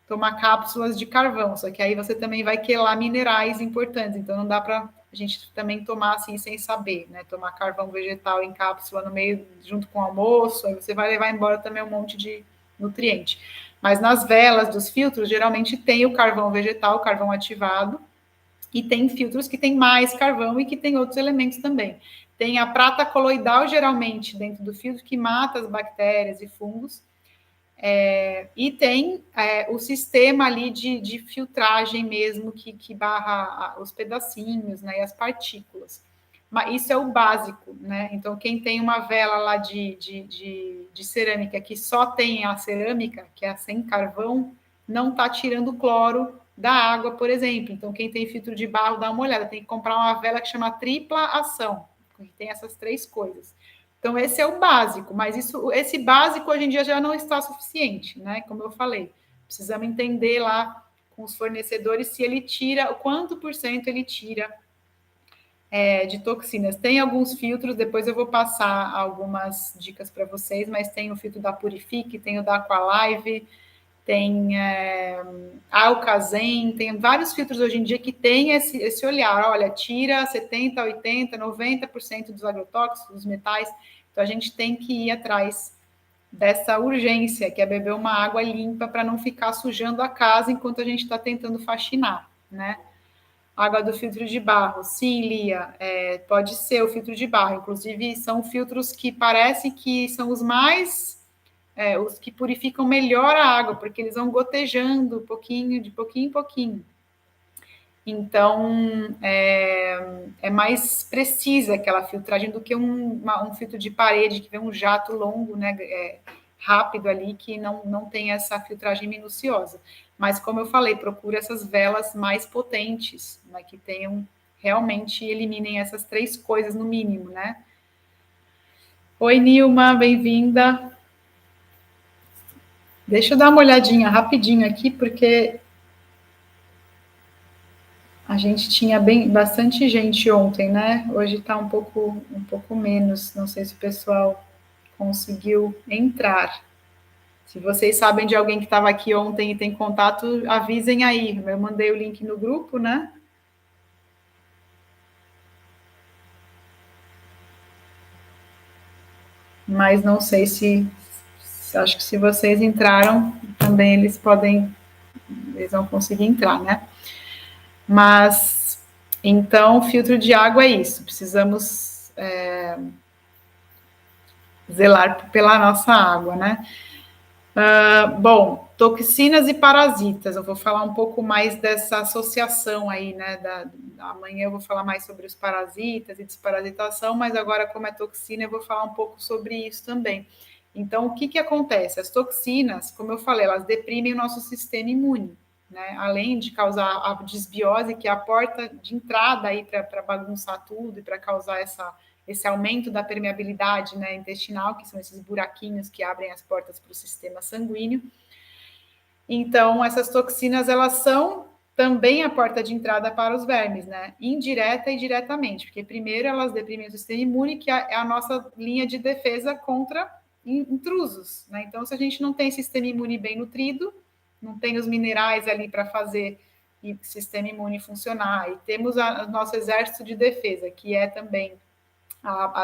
tomar cápsulas de carvão, só que aí você também vai quelar minerais importantes, então não dá para a gente também tomar assim sem saber, né? Tomar carvão vegetal em cápsula no meio, junto com o almoço, aí você vai levar embora também um monte de nutriente. Mas nas velas dos filtros, geralmente tem o carvão vegetal, o carvão ativado, e tem filtros que tem mais carvão e que tem outros elementos também. Tem a prata coloidal, geralmente, dentro do filtro, que mata as bactérias e fungos. E tem o sistema ali de filtragem mesmo, que barra os pedacinhos, né, e as partículas. Mas isso é o básico, né? Então, quem tem uma vela lá de cerâmica que só tem a cerâmica, que é sem carvão, não está tirando cloro da água, por exemplo. Então, quem tem filtro de barro, dá uma olhada, tem que comprar uma vela que chama tripla ação, que tem essas três coisas. Então, esse é o básico, mas esse básico hoje em dia já não está suficiente, né? Como eu falei, precisamos entender lá com os fornecedores se ele tira, o quanto por cento ele tira de toxinas. Tem alguns filtros, depois eu vou passar algumas dicas para vocês, mas tem o filtro da Purifique, tem o da Aqualive, tem Alcazen, tem vários filtros hoje em dia que tem esse olhar, olha, tira 70%, 80%, 90% dos agrotóxicos, dos metais. Então, a gente tem que ir atrás dessa urgência, que é beber uma água limpa para não ficar sujando a casa enquanto a gente está tentando faxinar, né? Água do filtro de barro. Sim, Lia, pode ser o filtro de barro. Inclusive, são filtros que parecem que são os mais... os que purificam melhor a água, porque eles vão gotejando pouquinho, de pouquinho em pouquinho. Então, é mais precisa aquela filtragem do que um filtro de parede, que vem um jato longo, né, rápido ali, que não tem essa filtragem minuciosa. Mas, como eu falei, procura essas velas mais potentes, né, que tenham, realmente eliminem essas 3 coisas no mínimo, né? Oi, Nilma, bem-vinda. Deixa eu dar uma olhadinha rapidinho aqui, porque a gente tinha bastante gente ontem, né? Hoje está um pouco menos. Não sei se o pessoal conseguiu entrar. Se vocês sabem de alguém que estava aqui ontem e tem contato, avisem aí. Eu mandei o link no grupo, né? Mas não sei acho que se vocês entraram, também eles vão conseguir entrar, né? Mas, então, filtro de água é isso. Precisamos zelar pela nossa água, né? Bom, toxinas e parasitas. Eu vou falar um pouco mais dessa associação aí, né? Amanhã eu vou falar mais sobre os parasitas e desparasitação, mas agora, como é toxina, eu vou falar um pouco sobre isso também. Então, o que acontece? As toxinas, como eu falei, elas deprimem o nosso sistema imune, né? Além de causar a desbiose, que é a porta de entrada aí para bagunçar tudo e para causar esse aumento da permeabilidade, né, intestinal, que são esses buraquinhos que abrem as portas para o sistema sanguíneo. Então, essas toxinas, elas são também a porta de entrada para os vermes, né? Indireta e diretamente, porque primeiro elas deprimem o sistema imune, que é a nossa linha de defesa contra intrusos, né? Então, se a gente não tem sistema imune bem nutrido, não tem os minerais ali para fazer o sistema imune funcionar, e temos o nosso exército de defesa, que é também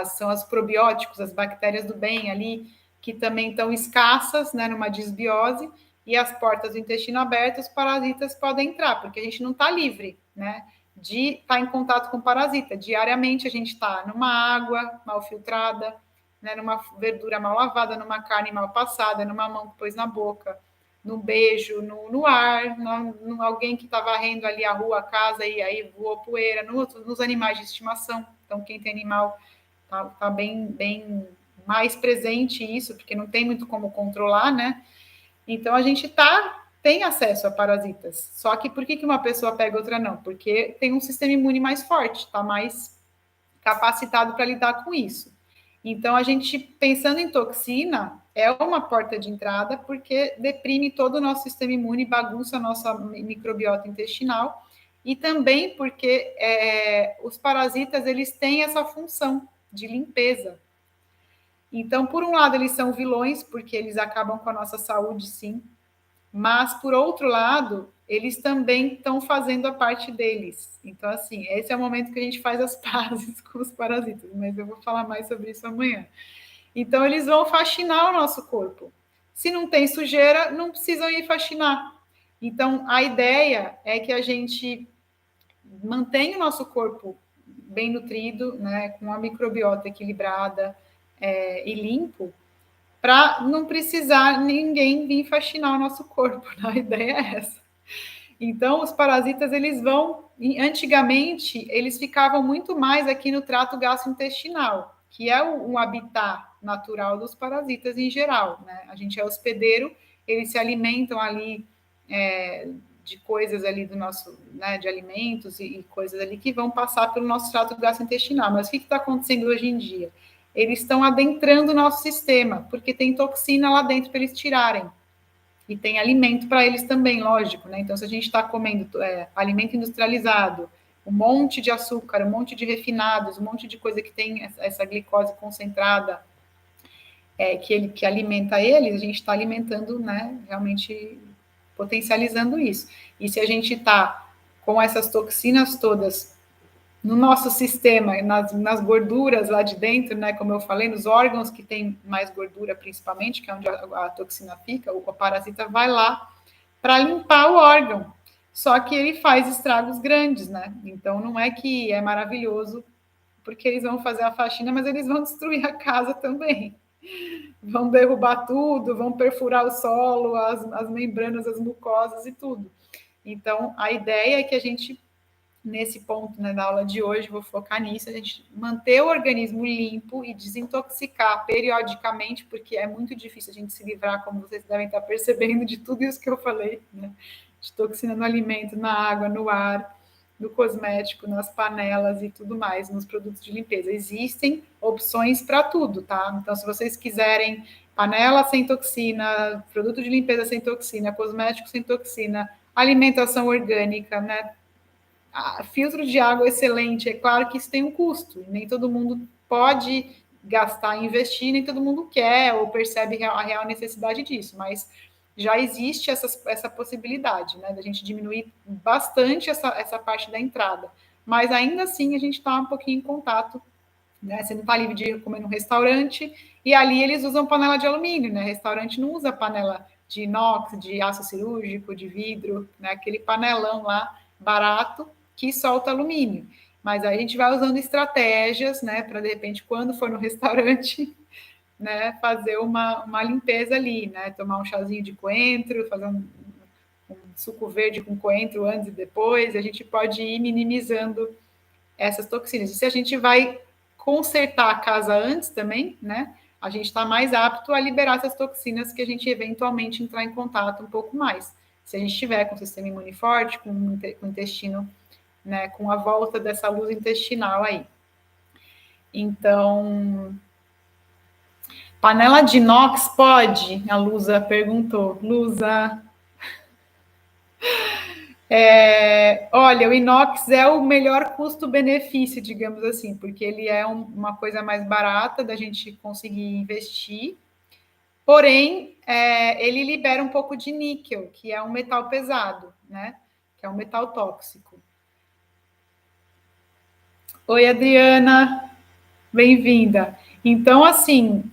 são os probióticos, as bactérias do bem ali, que também estão escassas, né, numa disbiose, e as portas do intestino abertas, os parasitas podem entrar, porque a gente não está livre, né, de estar em contato com parasita. Diariamente a gente está numa água mal filtrada, né, numa verdura mal lavada, numa carne mal passada, numa mão que pôs na boca, no beijo, no ar, no alguém que está varrendo ali a rua, a casa, e aí voou poeira, nos animais de estimação. Então, quem tem animal tá bem mais presente isso, porque não tem muito como controlar, né? Então, a gente tem acesso a parasitas. Só que por que uma pessoa pega e outra não? Porque tem um sistema imune mais forte, está mais capacitado para lidar com isso. Então, a gente, pensando em toxina, é uma porta de entrada, porque deprime todo o nosso sistema imune, bagunça a nossa microbiota intestinal, e também porque os parasitas, eles têm essa função de limpeza. Então, por um lado, eles são vilões, porque eles acabam com a nossa saúde, sim, mas, por outro lado, eles também estão fazendo a parte deles. Então, assim, esse é o momento que a gente faz as pazes com os parasitas, mas eu vou falar mais sobre isso amanhã. Então, eles vão faxinar o nosso corpo. Se não tem sujeira, não precisam ir faxinar. Então, a ideia é que a gente mantenha o nosso corpo bem nutrido, né, com a microbiota equilibrada e limpo, para não precisar ninguém vir faxinar o nosso corpo. A ideia é essa. Então, os parasitas, eles vão... Antigamente, eles ficavam muito mais aqui no trato gastrointestinal, que é um habitat natural dos parasitas em geral, né? A gente é hospedeiro, eles se alimentam ali de coisas ali do nosso, né, de alimentos e coisas ali que vão passar pelo nosso trato gastrointestinal. Mas o que está acontecendo hoje em dia? Eles estão adentrando o nosso sistema, porque tem toxina lá dentro para eles tirarem. E tem alimento para eles também, lógico, né? Então, se a gente está comendo alimento industrializado, um monte de açúcar, um monte de refinados, um monte de coisa que tem essa glicose concentrada, que alimenta eles, a gente está alimentando, né? Realmente potencializando isso. E se a gente está com essas toxinas todas no nosso sistema, nas gorduras lá de dentro, né, como eu falei, nos órgãos que tem mais gordura, principalmente, que é onde a toxina fica, o parasita vai lá para limpar o órgão. só que ele faz estragos grandes, né? Então não é que é maravilhoso porque eles vão fazer a faxina, mas eles vão destruir a casa também. Vão derrubar tudo, vão perfurar o solo, as membranas, as mucosas e tudo. Então, a ideia é que a gente, nesse ponto, né, da aula de hoje, vou focar nisso, a gente manter o organismo limpo e desintoxicar periodicamente, porque é muito difícil a gente se livrar, como vocês devem estar percebendo, de tudo isso que eu falei, né? De toxina no alimento, na água, no ar, no cosmético, nas panelas e tudo mais, nos produtos de limpeza. Existem opções para tudo, tá? Então, se vocês quiserem panela sem toxina, produto de limpeza sem toxina, cosmético sem toxina, alimentação orgânica, né? Filtro de água excelente, é claro que isso tem um custo, nem todo mundo pode gastar e investir, nem todo mundo quer ou percebe a real necessidade disso, mas já existe essa possibilidade, né, da gente diminuir bastante essa parte da entrada, mas ainda assim a gente está um pouquinho em contato, né, você não está livre de comer no restaurante, e ali eles usam panela de alumínio, né, restaurante não usa panela de inox, de aço cirúrgico, de vidro, né, aquele panelão lá, barato, que solta alumínio. Mas aí a gente vai usando estratégias, né, para de repente, quando for no restaurante, né, fazer uma limpeza ali, né, tomar um chazinho de coentro, fazer um suco verde com coentro antes e depois, a gente pode ir minimizando essas toxinas. E se a gente vai consertar a casa antes também, né, a gente está mais apto a liberar essas toxinas que a gente eventualmente entrar em contato um pouco mais. Se a gente tiver com o sistema imune forte, com o intestino, né, com a volta dessa luz intestinal aí. Então, panela de inox pode? A Lusa perguntou. Lusa, olha, o inox é o melhor custo-benefício, digamos assim, porque ele é uma coisa mais barata da gente conseguir investir, porém, ele libera um pouco de níquel, que é um metal pesado, né? Que é um metal tóxico. Oi, Adriana, bem-vinda. Então, assim,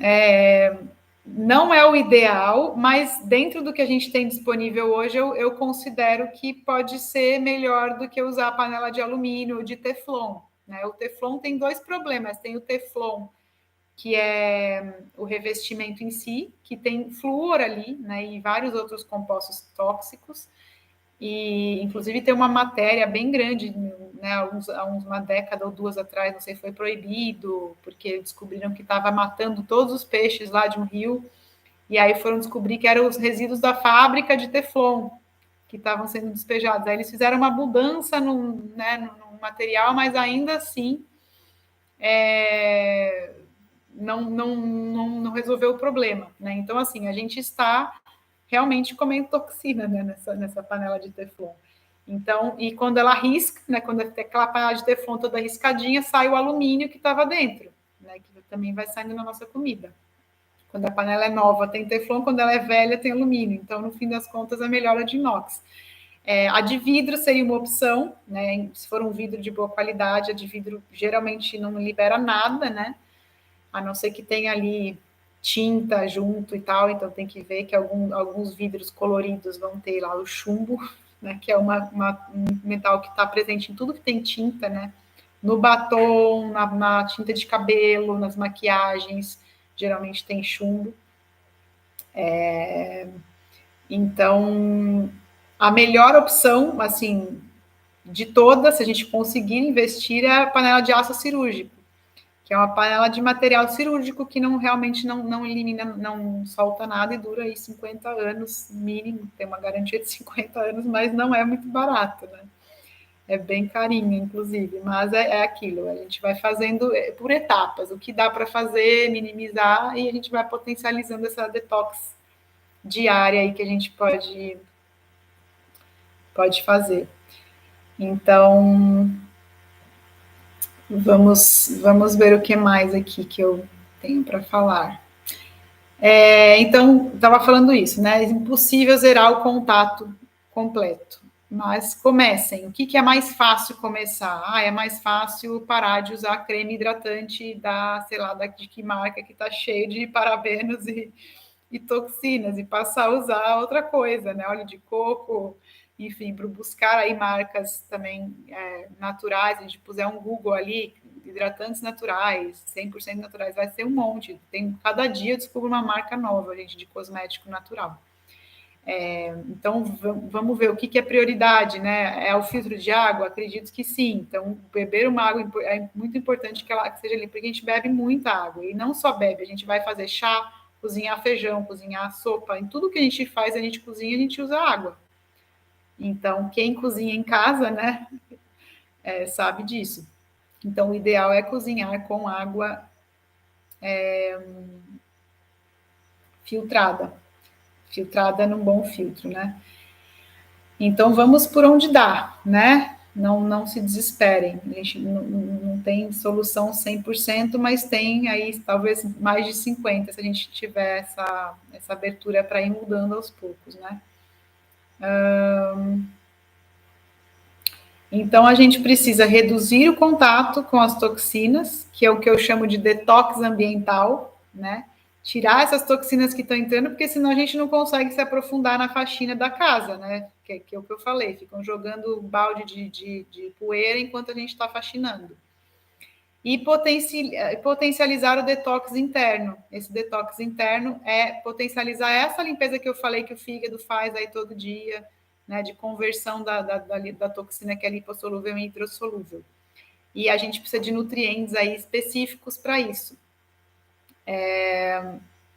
não é o ideal, mas dentro do que a gente tem disponível hoje, eu considero que pode ser melhor do que usar a panela de alumínio ou de teflon, né? O teflon tem dois problemas. Tem o teflon, que é o revestimento em si, que tem flúor ali, né? E vários outros compostos tóxicos. E, inclusive, tem uma matéria bem grande, né, há uma década ou duas atrás, não sei, foi proibido, porque descobriram que estava matando todos os peixes lá de um rio, e aí foram descobrir que eram os resíduos da fábrica de Teflon que estavam sendo despejados. Aí eles fizeram uma mudança né, no material, mas ainda assim não resolveu o problema. Né? Então, assim, a gente está realmente comendo toxina, né, nessa panela de Teflon. Então, e quando ela risca, né, quando aquela panela de Teflon toda riscadinha, sai o alumínio que estava dentro, né, que também vai saindo na nossa comida. Quando a panela é nova, tem Teflon, quando ela é velha, tem alumínio. Então, no fim das contas, é melhor a de inox. A de vidro seria uma opção, né? Se for um vidro de boa qualidade, a de vidro geralmente não libera nada, né? A não ser que tenha ali tinta junto e tal, então tem que ver que alguns vidros coloridos vão ter lá o chumbo, né, que é um metal que está presente em tudo que tem tinta, né, no batom, na tinta de cabelo, nas maquiagens, geralmente tem chumbo. Então, a melhor opção, assim, de todas, se a gente conseguir investir, é a panela de aço cirúrgico, que é uma panela de material cirúrgico que realmente não elimina, não solta nada e dura aí 50 anos mínimo, tem uma garantia de 50 anos, mas não é muito barato, né? É bem carinho, inclusive, mas é aquilo, a gente vai fazendo por etapas, o que dá para fazer, minimizar, e a gente vai potencializando essa detox diária aí que a gente pode fazer. Então, vamos ver o que mais aqui que eu tenho para falar. Então, estava falando isso, né? É impossível zerar o contato completo. Mas comecem. O que é mais fácil começar? É mais fácil parar de usar creme hidratante da, sei lá, de que marca que está cheio de parabenos e toxinas e passar a usar outra coisa, né? Óleo de coco, enfim, para buscar aí marcas também naturais, a gente puser um Google ali, hidratantes naturais, 100% naturais, vai ser um monte. Cada dia eu descubro uma marca nova, gente, de cosmético natural. Então, vamos ver o que é prioridade, né? É o filtro de água? Acredito que sim. Então, beber uma água é muito importante que ela seja limpa, porque a gente bebe muita água. E não só bebe, a gente vai fazer chá, cozinhar feijão, cozinhar sopa. Em tudo que a gente faz, a gente cozinha, a gente usa água. Então, quem cozinha em casa, né, sabe disso. Então, o ideal é cozinhar com água filtrada. Filtrada num bom filtro, né? Então, vamos por onde dá, né? Não se desesperem. A gente não tem solução 100%, mas tem aí talvez mais de 50%, se a gente tiver essa abertura para ir mudando aos poucos, né? Então, a gente precisa reduzir o contato com as toxinas, que é o que eu chamo de detox ambiental, né? Tirar essas toxinas que estão entrando, porque senão a gente não consegue se aprofundar na faxina da casa, né? Que é o que eu falei, ficam jogando balde de poeira enquanto a gente está faxinando. E potencializar o detox interno. Esse detox interno é potencializar essa limpeza que eu falei que o fígado faz aí todo dia, né, de conversão da toxina que é lipossolúvel em hidrossolúvel. E a gente precisa de nutrientes aí específicos para isso.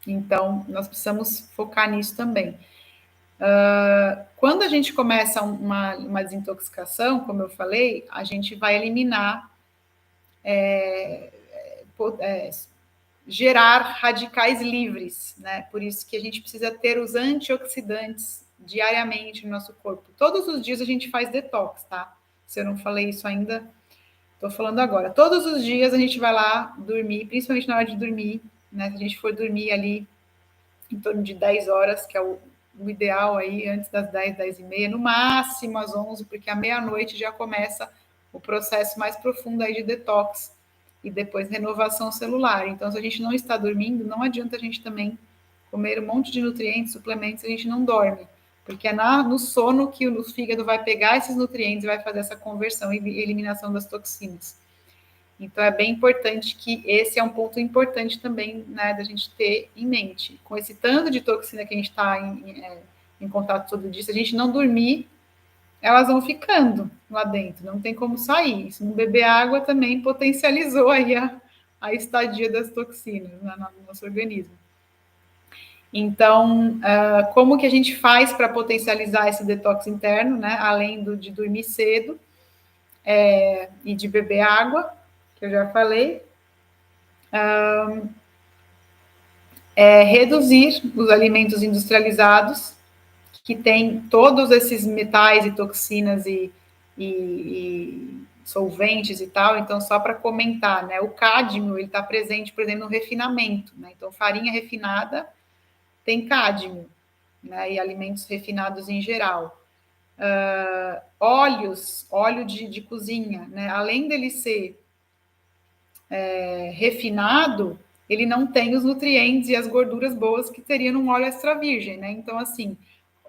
Então, nós precisamos focar nisso também. Quando a gente começa uma desintoxicação, como eu falei, a gente vai eliminar, gerar radicais livres, né? Por isso que a gente precisa ter os antioxidantes diariamente no nosso corpo. Todos os dias a gente faz detox, tá? Se eu não falei isso ainda, estou falando agora. Todos os dias a gente vai lá dormir, principalmente na hora de dormir, né? Se a gente for dormir ali em torno de 10 horas, que é o ideal aí, antes das 10, 10 e meia, no máximo às 11, porque à meia-noite já começa o processo mais profundo aí de detox e depois renovação celular. Então, se a gente não está dormindo, não adianta a gente também comer um monte de nutrientes, suplementos, a gente não dorme, porque é no sono que o fígado vai pegar esses nutrientes e vai fazer essa conversão e eliminação das toxinas. Então, é bem importante que esse é um ponto importante também, né, da gente ter em mente. Com esse tanto de toxina que a gente está em contato todo dia, se a gente não dormir, elas vão ficando lá dentro, não tem como sair. Se não beber água, também potencializou aí a estadia das toxinas, né, no nosso organismo. Então, como que a gente faz para potencializar esse detox interno, né, além de dormir cedo e de beber água, que eu já falei, reduzir os alimentos industrializados, que tem todos esses metais e toxinas e solventes e tal. Então, só para comentar, né, o cádmio, ele está presente, por exemplo, no refinamento, né? Então, farinha refinada tem cádmio, né, e alimentos refinados em geral. Óleo de cozinha, né, além dele ser refinado, ele não tem os nutrientes e as gorduras boas que teria num óleo extra virgem, né? Então, assim,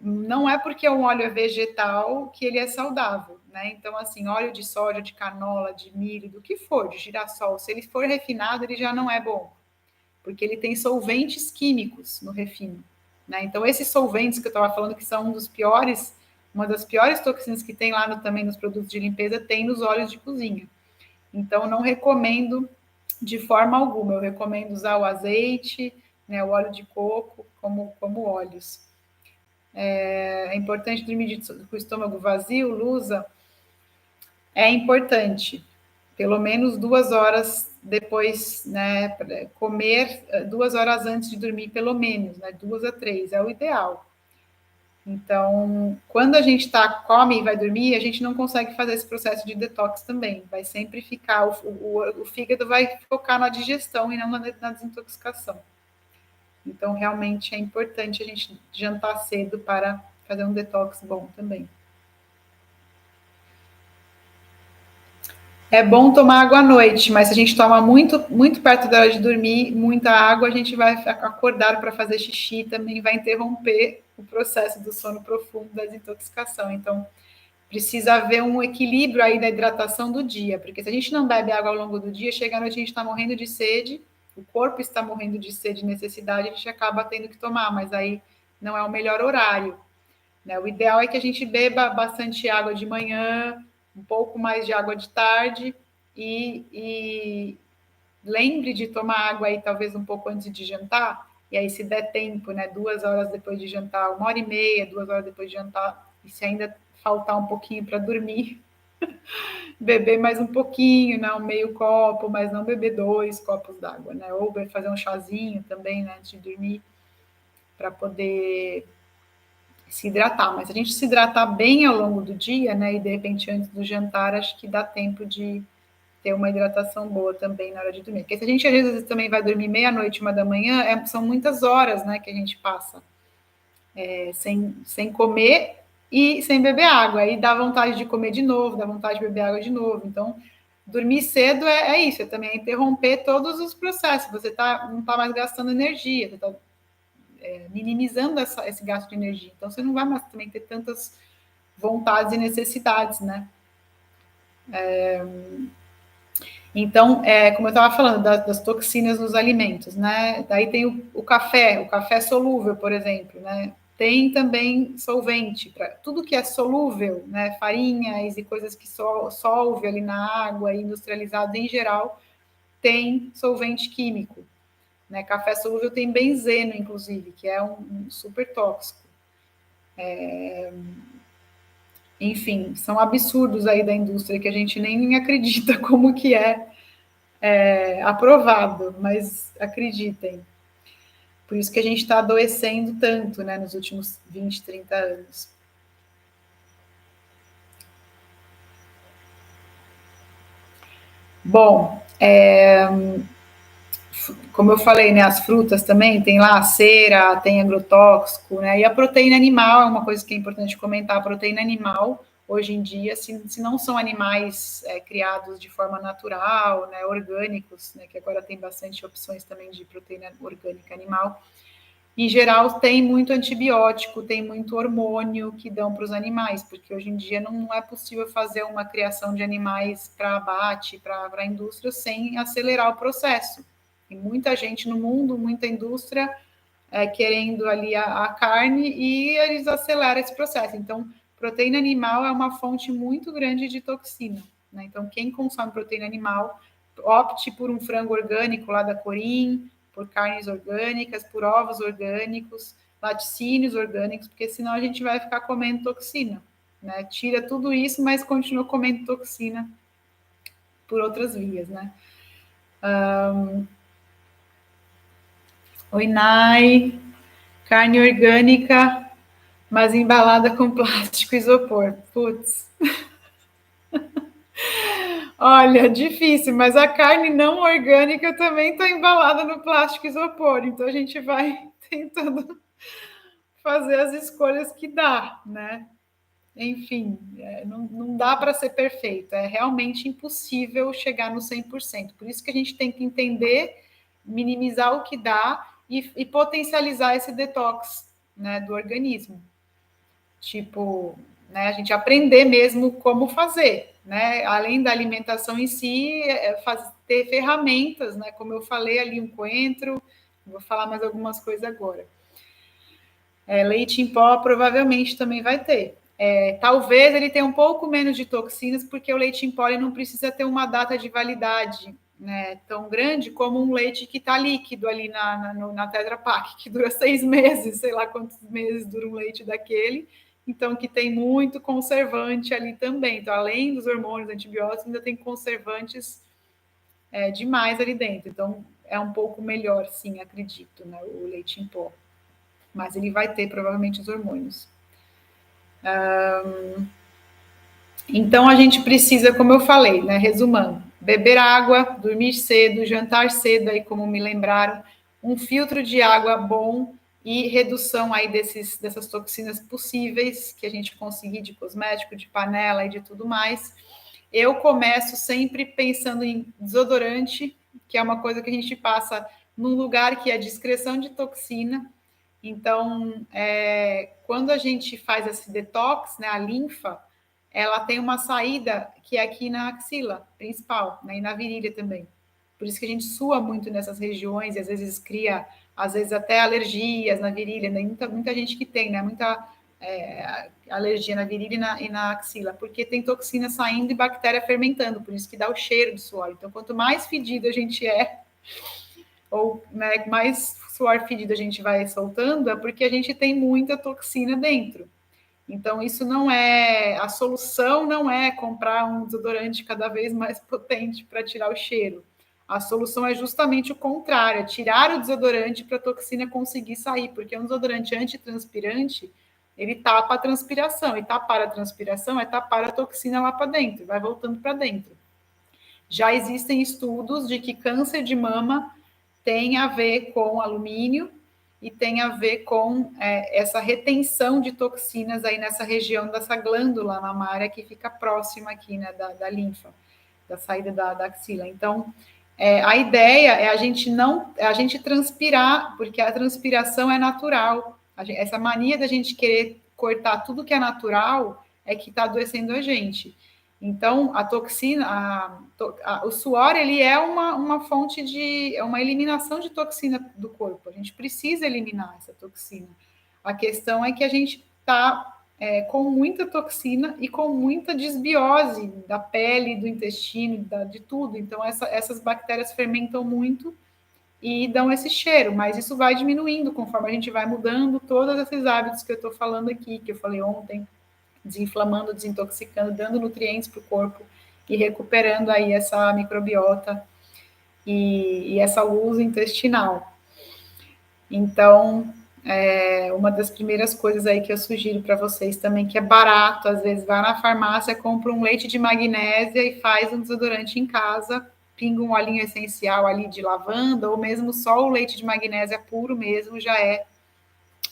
não é porque um óleo é vegetal que ele é saudável, né? Então, assim, óleo de soja, de canola, de milho, do que for, de girassol, se ele for refinado, ele já não é bom, porque ele tem solventes químicos no refino, né? Então, esses solventes que eu estava falando, que são uma das piores toxinas que tem lá também nos produtos de limpeza, tem nos óleos de cozinha. Então, não recomendo de forma alguma. Eu recomendo usar o azeite, né, o óleo de coco como óleos. É importante dormir com o estômago vazio, Lusa? É importante. Pelo menos 2 horas depois, né, comer 2 horas antes de dormir, pelo menos, né, 2 a 3, é o ideal. Então, quando a gente come e vai dormir, a gente não consegue fazer esse processo de detox também. Vai sempre ficar, o fígado vai focar na digestão e não na desintoxicação. Então, realmente é importante a gente jantar cedo para fazer um detox bom também. É bom tomar água à noite, mas se a gente toma muito, muito perto da hora de dormir, muita água, a gente vai acordar para fazer xixi, também vai interromper o processo do sono profundo, da desintoxicação. Então, precisa haver um equilíbrio aí da hidratação do dia, porque se a gente não bebe água ao longo do dia, chega à noite a gente está morrendo de sede, o corpo está morrendo de sede e necessidade, a gente acaba tendo que tomar, mas aí não é o melhor horário, né? O ideal é que a gente beba bastante água de manhã, um pouco mais de água de tarde e lembre de tomar água aí talvez um pouco antes de jantar, e aí se der tempo, né, 2 horas depois de jantar, 1 hora e meia, 2 horas depois de jantar, e se ainda faltar um pouquinho para dormir, beber mais um pouquinho, né, um meio copo, mas não beber 2 copos d'água, né, ou fazer um chazinho também, né, antes de dormir, para poder se hidratar, mas a gente se hidratar bem ao longo do dia, né, e de repente antes do jantar, acho que dá tempo de ter uma hidratação boa também na hora de dormir. Porque se a gente às vezes também vai dormir meia-noite, 1 da manhã, são muitas horas, né, que a gente passa sem comer e sem beber água. Aí dá vontade de comer de novo, dá vontade de beber água de novo. Então, dormir cedo é isso, é também interromper todos os processos. Você não está mais gastando energia, você está minimizando esse gasto de energia. Então, você não vai mais também ter tantas vontades e necessidades, né? Então, como eu estava falando, das toxinas nos alimentos, né? Daí tem o café solúvel, por exemplo, né? Tem também solvente, para tudo que é solúvel, né? Farinhas e coisas que solve ali na água, industrializado em geral, tem solvente químico, né? Café solúvel tem benzeno, inclusive, que é um super tóxico. Enfim, são absurdos aí da indústria que a gente nem acredita como que é aprovado, mas acreditem. Por isso que a gente está adoecendo tanto, né, nos últimos 20, 30 anos. Bom, como eu falei, né, as frutas também, tem lá a cera, tem agrotóxico, né, e a proteína animal é uma coisa que é importante comentar, a proteína animal, hoje em dia, se não são animais criados de forma natural, né, orgânicos, né, que agora tem bastante opções também de proteína orgânica animal, em geral tem muito antibiótico, tem muito hormônio que dão para os animais, porque hoje em dia não é possível fazer uma criação de animais para abate, para a indústria, sem acelerar o processo. Tem muita gente no mundo, muita indústria querendo ali a carne e eles aceleram esse processo. Então, proteína animal é uma fonte muito grande de toxina, né? Então, quem consome proteína animal, opte por um frango orgânico lá da Corim, por carnes orgânicas, por ovos orgânicos, laticínios orgânicos, porque senão a gente vai ficar comendo toxina, né? Tira tudo isso, mas continua comendo toxina por outras vias, né? Oi, Nai. Carne orgânica, mas embalada com plástico e isopor. Putz. Olha, difícil, mas a carne não orgânica também está embalada no plástico e isopor. Então a gente vai tentando fazer as escolhas que dá, né? Enfim, não dá para ser perfeito. É realmente impossível chegar no 100%. Por isso que a gente tem que entender, minimizar o que dá e potencializar esse detox, né, do organismo. Tipo, né, a gente aprender mesmo como fazer, né? Além da alimentação em si, ter ferramentas, né? Como eu falei ali, um coentro, vou falar mais algumas coisas agora. Leite em pó provavelmente também vai ter. Talvez ele tenha um pouco menos de toxinas, porque o leite em pó ele não precisa ter uma data de validade, né, tão grande como um leite que está líquido ali na Tetra Pak, que dura 6 meses, sei lá quantos meses dura um leite daquele, então que tem muito conservante ali também. Então, além dos hormônios, antibióticos, ainda tem conservantes demais ali dentro. Então, é um pouco melhor, sim, acredito, né, o leite em pó. Mas ele vai ter provavelmente os hormônios. Então a gente precisa, como eu falei, né, resumando, beber água, dormir cedo, jantar cedo, aí como me lembraram, um filtro de água bom e redução aí dessas toxinas possíveis que a gente conseguir de cosmético, de panela e de tudo mais. Eu começo sempre pensando em desodorante, que é uma coisa que a gente passa num lugar que é discreção de toxina, Então, quando a gente faz esse detox, né, a linfa, ela tem uma saída que é aqui na axila principal, né, e na virilha também. Por isso que a gente sua muito nessas regiões e às vezes cria, às vezes até alergias na virilha, né? Muita gente que tem, né? Muita alergia na virilha e na axila, porque tem toxina saindo e bactéria fermentando, por isso que dá o cheiro do suor. Então, quanto mais fedido a gente ou né, mais suor fedido a gente vai soltando, é porque a gente tem muita toxina dentro. Então, isso não é. A solução não é comprar um desodorante cada vez mais potente para tirar o cheiro. A solução é justamente o contrário, é tirar o desodorante para a toxina conseguir sair, porque um desodorante antitranspirante, ele tapa a transpiração, e tapar a transpiração é tapar a toxina lá para dentro, vai voltando para dentro. Já existem estudos de que câncer de mama tem a ver com alumínio e tem a ver com essa retenção de toxinas aí nessa região dessa glândula mamária que fica próxima aqui, né, da linfa, da saída da axila. Então, a ideia é a gente transpirar, porque a transpiração é natural. Essa mania da gente querer cortar tudo que é natural é que está adoecendo a gente. Então, a toxina, o suor, ele é uma fonte é uma eliminação de toxina do corpo. A gente precisa eliminar essa toxina. A questão é que a gente está com muita toxina e com muita desbiose da pele, do intestino, de tudo. Então, essas bactérias fermentam muito e dão esse cheiro, mas isso vai diminuindo conforme a gente vai mudando todos esses hábitos que eu estou falando aqui, que eu falei ontem, desinflamando, desintoxicando, dando nutrientes para o corpo e recuperando aí essa microbiota e essa luz intestinal. Então, uma das primeiras coisas aí que eu sugiro para vocês também, que é barato, às vezes vai na farmácia, compra um leite de magnésia e faz um desodorante em casa, pinga um olhinho essencial ali de lavanda, ou mesmo só o leite de magnésia puro mesmo já é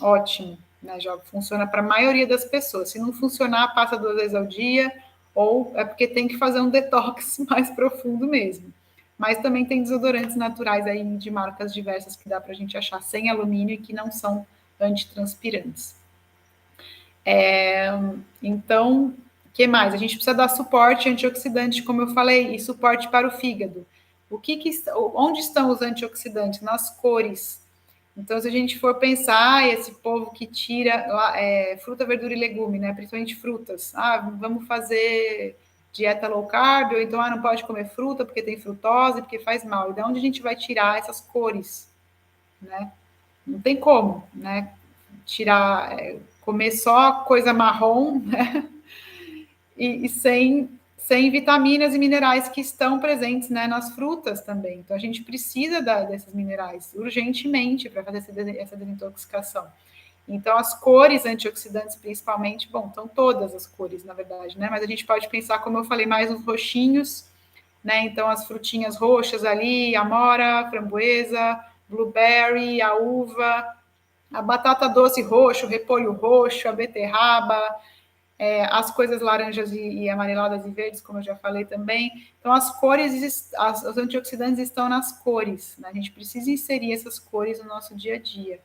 ótimo, né? Já funciona para a maioria das pessoas. Se não funcionar, passa 2 vezes ao dia, ou é porque tem que fazer um detox mais profundo mesmo. Mas também tem desodorantes naturais aí de marcas diversas que dá para a gente achar sem alumínio e que não são antitranspirantes. Então, o que mais? A gente precisa dar suporte antioxidante, como eu falei, e suporte para o fígado. Onde estão os antioxidantes? Nas cores. Então, se a gente for pensar, esse povo que tira fruta, verdura e legume, né? Principalmente frutas. Vamos fazer dieta low carb, ou então não pode comer fruta porque tem frutose, porque faz mal. E de onde a gente vai tirar essas cores, né? Não tem como, né? Tirar, comer só coisa marrom, né? E sem vitaminas e minerais que estão presentes, né, nas frutas também. Então, a gente precisa desses minerais urgentemente para fazer essa desintoxicação. Então, as cores antioxidantes, principalmente, bom, estão todas as cores, na verdade, né? Mas a gente pode pensar, como eu falei, mais nos roxinhos, né? Então, as frutinhas roxas ali, amora, framboesa, blueberry, a uva, a batata doce roxo, o repolho roxo, a beterraba, as coisas laranjas e amareladas e verdes, como eu já falei também. Então, as cores, os antioxidantes estão nas cores, né? A gente precisa inserir essas cores no nosso dia a dia.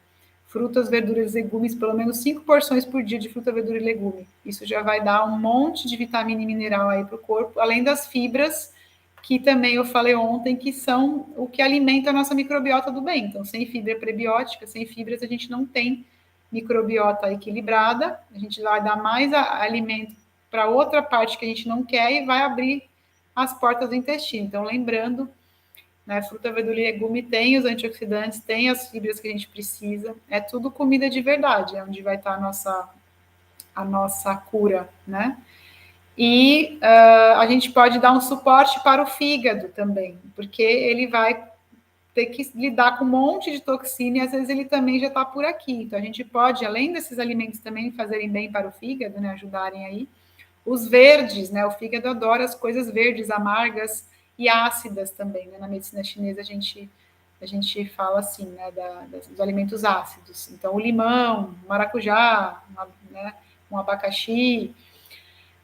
Frutas, verduras, legumes, pelo menos 5 porções por dia de fruta, verdura e legume. Isso já vai dar um monte de vitamina e mineral aí para o corpo, além das fibras, que também eu falei ontem, que são o que alimenta a nossa microbiota do bem. Então, sem fibra prebiótica, sem fibras, a gente não tem microbiota equilibrada, a gente vai dar mais alimento para outra parte que a gente não quer e vai abrir as portas do intestino. Então, lembrando, né, fruta, verdura e legume tem os antioxidantes, tem as fibras que a gente precisa, é tudo comida de verdade, é onde vai estar a nossa cura, né? E a gente pode dar um suporte para o fígado também, porque ele vai ter que lidar com um monte de toxina e às vezes ele também já está por aqui. Então a gente pode, além desses alimentos também fazerem bem para o fígado, né, ajudarem aí, os verdes, né, o fígado adora as coisas verdes, amargas e ácidas também, né, na medicina chinesa a gente fala assim, né, dos alimentos ácidos. Então o limão, o maracujá, né, um abacaxi,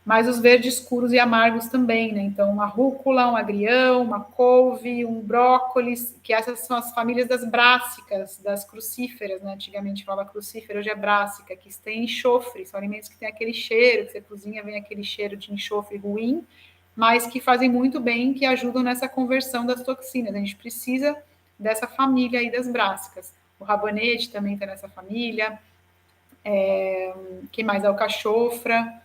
mas os verdes escuros e amargos também, né? Então, uma rúcula, um agrião, uma couve, um brócolis, que essas são as famílias das brássicas, das crucíferas, né? Antigamente falava crucífera, hoje é brássica, que tem enxofre, são alimentos que tem aquele cheiro, que você cozinha, vem aquele cheiro de enxofre ruim, mas que fazem muito bem, que ajudam nessa conversão das toxinas. A gente precisa dessa família aí das brássicas. O rabanete também está nessa família, que mais? A alcachofra,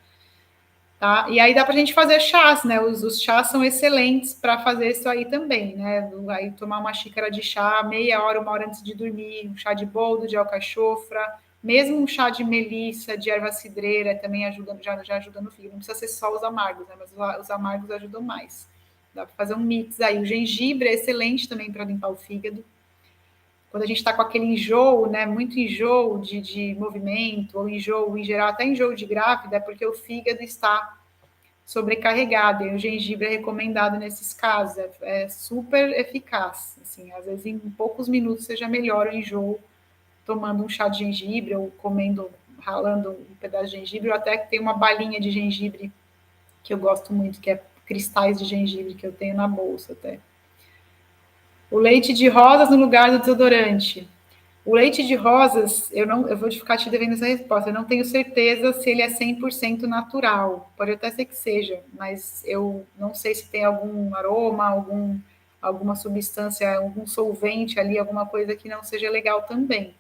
tá? E aí dá para a gente fazer chás, né? Os chás são excelentes para fazer isso aí também, né? Aí tomar uma xícara de chá, meia hora, uma hora antes de dormir, um chá de boldo, de alcachofra, mesmo um chá de melissa, de erva cidreira, também ajuda, já ajuda no fígado. Não precisa ser só os amargos, né? Mas os amargos ajudam mais. Dá para fazer um mix aí. O gengibre é excelente também para limpar o fígado. Quando a gente está com aquele enjoo, né, muito enjoo de movimento, ou enjoo em geral, até enjoo de grávida, é porque o fígado está sobrecarregado, e o gengibre é recomendado nesses casos, é super eficaz, assim, às vezes em poucos minutos você já melhora o enjoo tomando um chá de gengibre, ou comendo, ralando um pedaço de gengibre, ou até que tem uma balinha de gengibre, que eu gosto muito, que é cristais de gengibre, que eu tenho na bolsa até. O leite de rosas no lugar do desodorante. O leite de rosas, eu vou ficar te devendo essa resposta. Eu não tenho certeza se ele é 100% natural. Pode até ser que seja, mas eu não sei se tem algum aroma, alguma substância, algum solvente ali, alguma coisa que não seja legal também.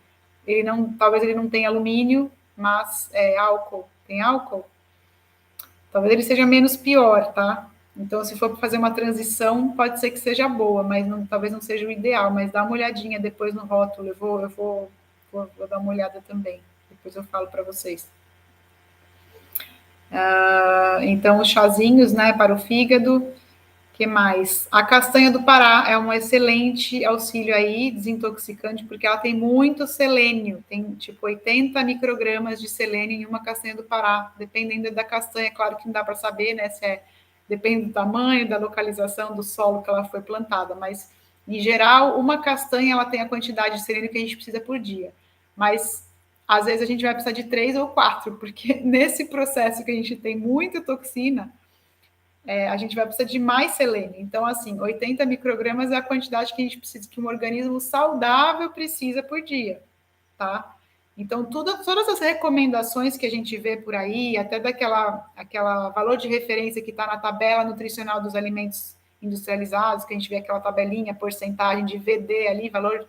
Talvez ele não tenha alumínio, mas é álcool. Tem álcool? Talvez ele seja menos pior, tá? Então, se for para fazer uma transição, pode ser que seja boa, mas talvez não seja o ideal. Mas dá uma olhadinha depois no rótulo. Vou dar uma olhada também. Depois eu falo para vocês. Então, os chazinhos, né, para o fígado. Que mais? A castanha do Pará é um excelente auxílio aí, desintoxicante, porque ela tem muito selênio, tem tipo 80 microgramas de selênio em uma castanha do Pará, dependendo da castanha, claro que não dá para saber, né, depende do tamanho, da localização do solo que ela foi plantada, mas em geral, uma castanha ela tem a quantidade de selênio que a gente precisa por dia, mas às vezes a gente vai precisar de 3 ou 4, porque nesse processo que a gente tem muita toxina, a gente vai precisar de mais selênio. Então, assim, 80 microgramas é a quantidade que a gente precisa, que um organismo saudável precisa por dia, tá? Então, todas as recomendações que a gente vê por aí, até aquela valor de referência que está na tabela nutricional dos alimentos industrializados, que a gente vê aquela tabelinha, porcentagem de VD ali, valor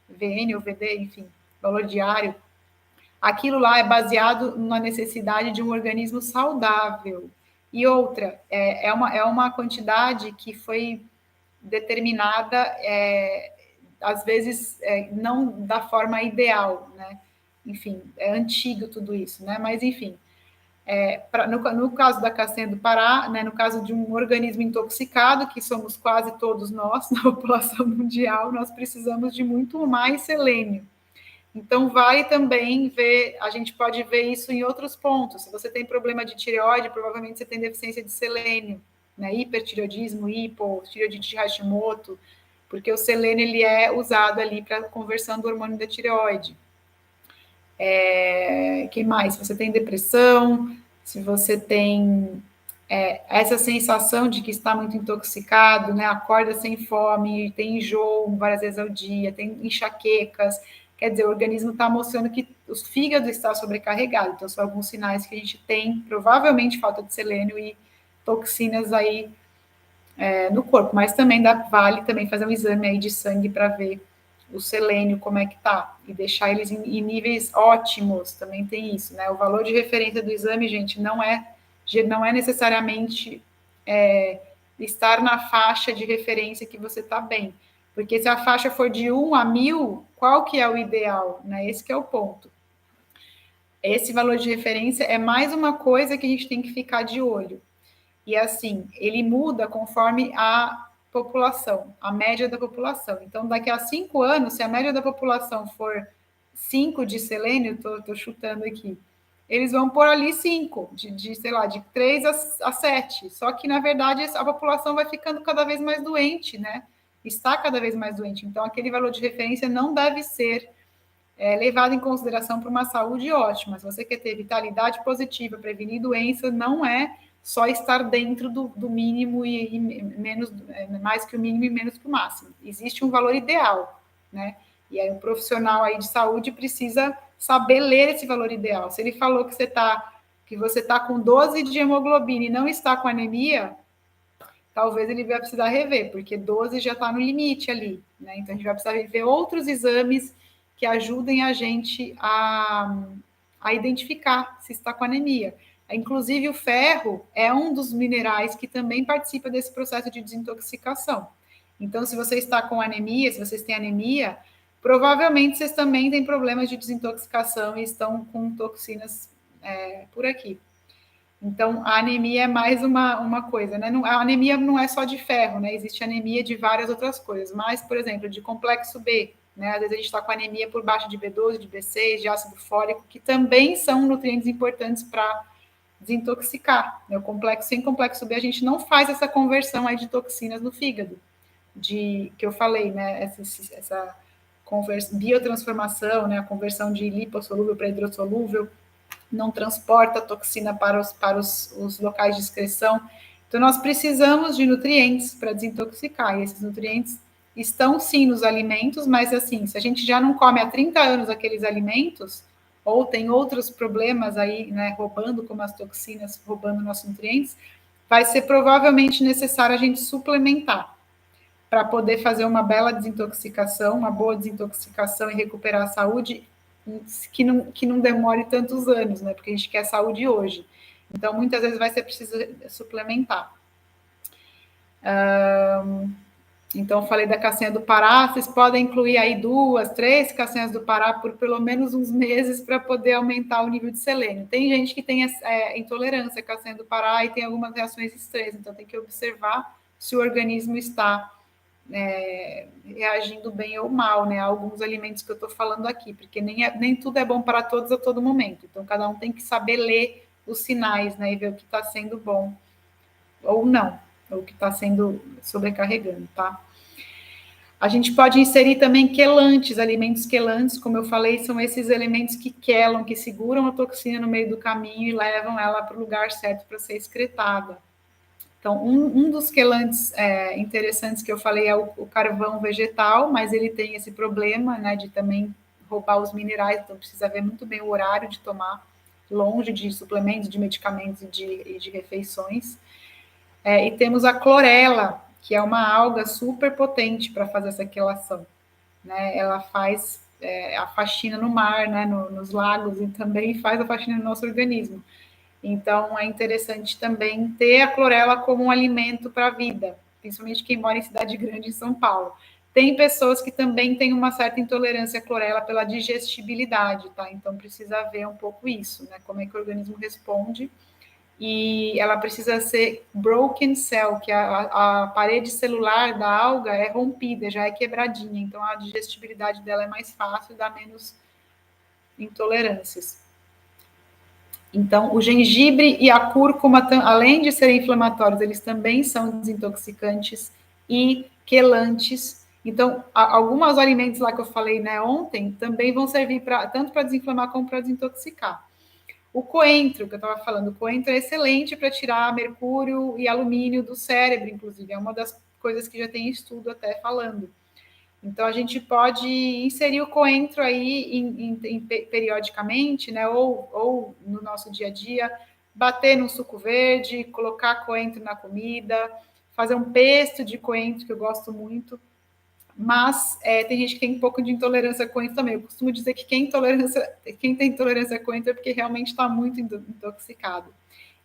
VN ou VD, enfim, valor diário, aquilo lá é baseado na necessidade de um organismo saudável. E outra, é uma quantidade que foi determinada, às vezes, não da forma ideal, né? Enfim, é antigo tudo isso, né? Mas, enfim, no caso da castanha do Pará, né, no caso de um organismo intoxicado, que somos quase todos nós, na população mundial, nós precisamos de muito mais selênio. Então, vale também ver, a gente pode ver isso em outros pontos. Se você tem problema de tireoide, provavelmente você tem deficiência de selênio, né? Hipertireoidismo, tireoidite de Hashimoto, porque o selênio ele é usado ali para a conversão do hormônio da tireoide. Que mais? Se você tem depressão, se você tem essa sensação de que está muito intoxicado, né? Acorda sem fome, tem enjoo várias vezes ao dia, tem enxaquecas, quer dizer, o organismo está mostrando que o fígado está sobrecarregado. Então, são alguns sinais que a gente tem, provavelmente falta de selênio e toxinas aí no corpo. Mas também vale também fazer um exame aí de sangue para ver o selênio como é que tá e deixar eles em níveis ótimos. Também tem isso, né? O valor de referência do exame, gente, não é necessariamente estar na faixa de referência que você está bem. Porque se a faixa for de 1 a 1000, qual que é o ideal? Né? Esse que é o ponto. Esse valor de referência é mais uma coisa que a gente tem que ficar de olho. E assim, ele muda conforme a população, a média da população. Então, daqui a 5 anos, se a média da população for 5 de selênio, estou chutando aqui, eles vão pôr ali 5, sei lá, de 3 a 7. Só que, na verdade, a população vai ficando cada vez mais doente, né? Está cada vez mais doente. Então, aquele valor de referência não deve ser levado em consideração para uma saúde ótima. Se você quer ter vitalidade positiva, prevenir doenças, não é só estar dentro do mínimo e menos, mais que o mínimo e menos que o máximo. Existe um valor ideal, né? E aí o profissional aí de saúde precisa saber ler esse valor ideal. Se ele falou que você tá com 12 de hemoglobina e não está com anemia, talvez ele vai precisar rever, porque 12 já está no limite ali, né? Então a gente vai precisar ver outros exames que ajudem a gente a identificar se está com anemia. Inclusive, o ferro é um dos minerais que também participa desse processo de desintoxicação. Então, se você está com anemia, se vocês têm anemia, provavelmente vocês também têm problemas de desintoxicação e estão com toxinas por aqui. Então, a anemia é mais uma coisa, né? A anemia não é só de ferro, né? Existe anemia de várias outras coisas, mas, por exemplo, de complexo B, né? Às vezes a gente está com anemia por baixo de B12, de B6, de ácido fólico, que também são nutrientes importantes para desintoxicar. Né? Sem complexo B, a gente não faz essa conversão aí de toxinas no fígado, que eu falei, né? Essa biotransformação, né? A conversão de lipossolúvel para hidrossolúvel, não transporta toxina para os locais de excreção. Então, nós precisamos de nutrientes para desintoxicar, e esses nutrientes estão sim nos alimentos, mas assim, se a gente já não come há 30 anos aqueles alimentos, ou tem outros problemas aí, né, roubando, como as toxinas, roubando nossos nutrientes, vai ser provavelmente necessário a gente suplementar para poder fazer uma bela desintoxicação, uma boa desintoxicação e recuperar a saúde que não demore tantos anos, né? Porque a gente quer saúde hoje. Então, muitas vezes vai ser preciso suplementar. Então, falei da castanha do Pará, vocês podem incluir aí 2, 3 castanhas do Pará por pelo menos uns meses para poder aumentar o nível de selênio. Tem gente que tem intolerância à castanha do Pará e tem algumas reações estranhas, então tem que observar se o organismo está reagindo bem ou mal, né? Alguns alimentos que eu estou falando aqui, porque nem tudo é bom para todos a todo momento. Então, cada um tem que saber ler os sinais, né? E ver o que está sendo bom ou não, ou o que está sendo sobrecarregando, tá? A gente pode inserir também quelantes, alimentos quelantes, como eu falei, são esses elementos que quelam, que seguram a toxina no meio do caminho e levam ela para o lugar certo para ser excretada. Então, um dos quelantes interessantes que eu falei é o carvão vegetal, mas ele tem esse problema, né, de também roubar os minerais, então precisa ver muito bem o horário de tomar, longe de suplementos, de medicamentos e de refeições. E temos a clorela, que é uma alga super potente para fazer essa quelação. Né? Ela faz a faxina no mar, né, nos lagos, e também faz a faxina no nosso organismo. Então, é interessante também ter a clorela como um alimento para a vida, principalmente quem mora em cidade grande, em São Paulo. Tem pessoas que também têm uma certa intolerância à clorela pela digestibilidade, tá? Então, precisa ver um pouco isso, né? Como é que o organismo responde. E ela precisa ser broken cell, que a parede celular da alga é rompida, já é quebradinha. Então, a digestibilidade dela é mais fácil e dá menos intolerâncias. Então, o gengibre e a cúrcuma, além de serem inflamatórios, eles também são desintoxicantes e quelantes. Então, alguns alimentos lá que eu falei, né, ontem, também vão servir tanto para desinflamar como para desintoxicar. O coentro, que eu estava falando, o coentro é excelente para tirar mercúrio e alumínio do cérebro, inclusive, é uma das coisas que já tem estudo até falando. Então, a gente pode inserir o coentro aí periodicamente, né? Ou no nosso dia a dia, bater no suco verde, colocar coentro na comida, fazer um pesto de coentro, que eu gosto muito. Mas tem gente que tem um pouco de intolerância a coentro também. Eu costumo dizer que quem tem intolerância a coentro é porque realmente está muito intoxicado.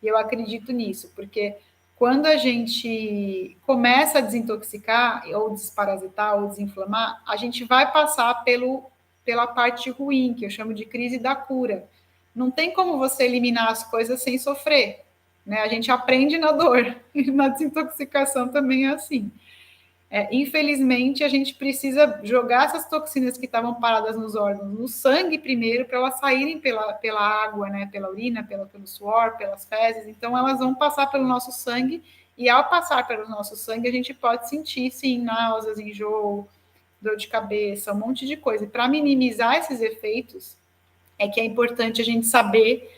E eu acredito nisso, porque quando a gente começa a desintoxicar, ou desparasitar, ou desinflamar, a gente vai passar pela parte ruim, que eu chamo de crise da cura. Não tem como você eliminar as coisas sem sofrer. Né? A gente aprende na dor, e na desintoxicação também é assim. Infelizmente, a gente precisa jogar essas toxinas que estavam paradas nos órgãos no sangue primeiro, para elas saírem pela água, né, pela urina, pelo suor, pelas fezes. Então, elas vão passar pelo nosso sangue, e ao passar pelo nosso sangue, a gente pode sentir, sim, náuseas, enjoo, dor de cabeça, um monte de coisa. E para minimizar esses efeitos, é que é importante a gente saber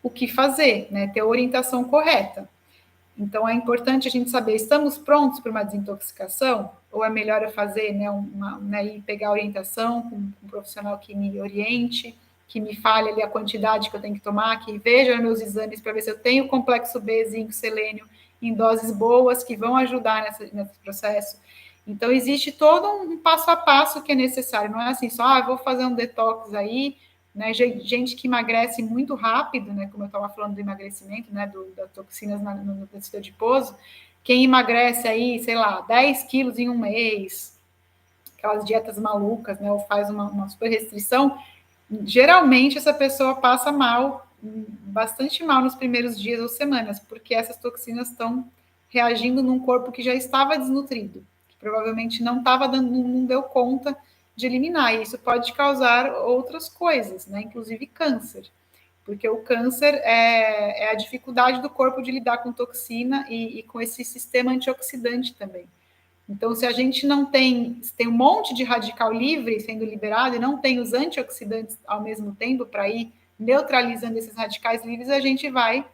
o que fazer, né, ter a orientação correta. Então, é importante a gente saber, estamos prontos para uma desintoxicação? Ou é melhor eu fazer, ir pegar orientação com um profissional que me oriente, que me fale ali a quantidade que eu tenho que tomar, que veja meus exames para ver se eu tenho complexo B, zinco, selênio em doses boas que vão ajudar nesse processo. Então, existe todo um passo a passo que é necessário. Não é assim só, vou fazer um detox aí, né? Gente que emagrece muito rápido, né? Como eu estava falando do emagrecimento, né? Das toxinas no tecido adiposo. Quem emagrece aí, sei lá, 10 quilos em um mês, aquelas dietas malucas, né? Ou faz uma super restrição, geralmente essa pessoa passa mal, bastante mal nos primeiros dias ou semanas, porque essas toxinas estão reagindo num corpo que já estava desnutrido, que provavelmente não deu conta de eliminar, e isso pode causar outras coisas, né? Inclusive câncer, porque o câncer é a dificuldade do corpo de lidar com toxina e com esse sistema antioxidante também. Então, se a gente não tem um monte de radical livre sendo liberado e não tem os antioxidantes ao mesmo tempo para ir neutralizando esses radicais livres, a gente vai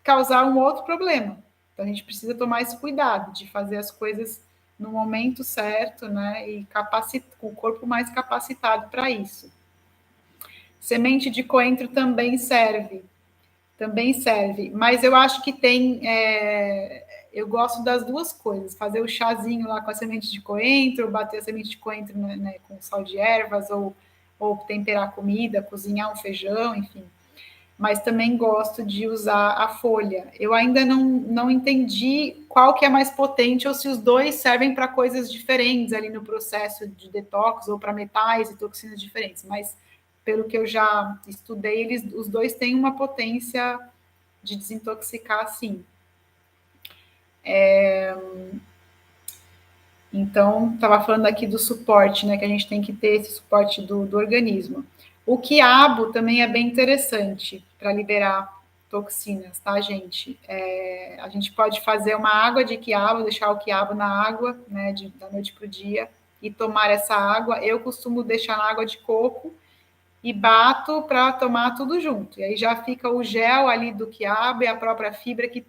causar um outro problema. Então, a gente precisa tomar esse cuidado de fazer as coisas no momento certo, né? E com o corpo mais capacitado para isso. Semente de coentro também serve, mas eu acho que eu gosto das duas coisas, fazer o chazinho lá com a semente de coentro, bater a semente de coentro, né, com sal de ervas, ou temperar a comida, cozinhar um feijão, enfim. Mas também gosto de usar a folha. Eu ainda não entendi qual que é mais potente ou se os dois servem para coisas diferentes ali no processo de detox ou para metais e toxinas diferentes, mas pelo que eu já estudei, os dois têm uma potência de desintoxicar, sim. Então, estava falando aqui do suporte, né, que a gente tem que ter esse suporte do organismo. O quiabo também é bem interessante para liberar toxinas, tá, gente? A gente pode fazer uma água de quiabo, deixar o quiabo na água, né, da noite para o dia, e tomar essa água. Eu costumo deixar na água de coco e bato para tomar tudo junto. E aí já fica o gel ali do quiabo e a própria fibra que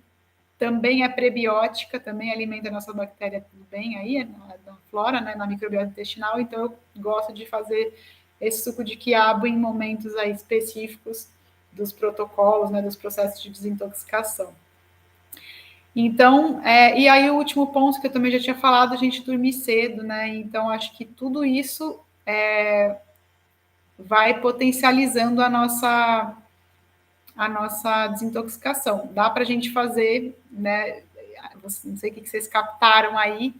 também é prebiótica, também alimenta a nossa bactéria tudo bem aí, na flora, né, na microbiota intestinal, então eu gosto de fazer esse suco de quiabo em momentos aí específicos dos protocolos, né, dos processos de desintoxicação. Então, e aí o último ponto que eu também já tinha falado, a gente dormir cedo, né, então acho que tudo isso vai potencializando a nossa desintoxicação. Dá para a gente fazer, né? Não sei o que vocês captaram aí,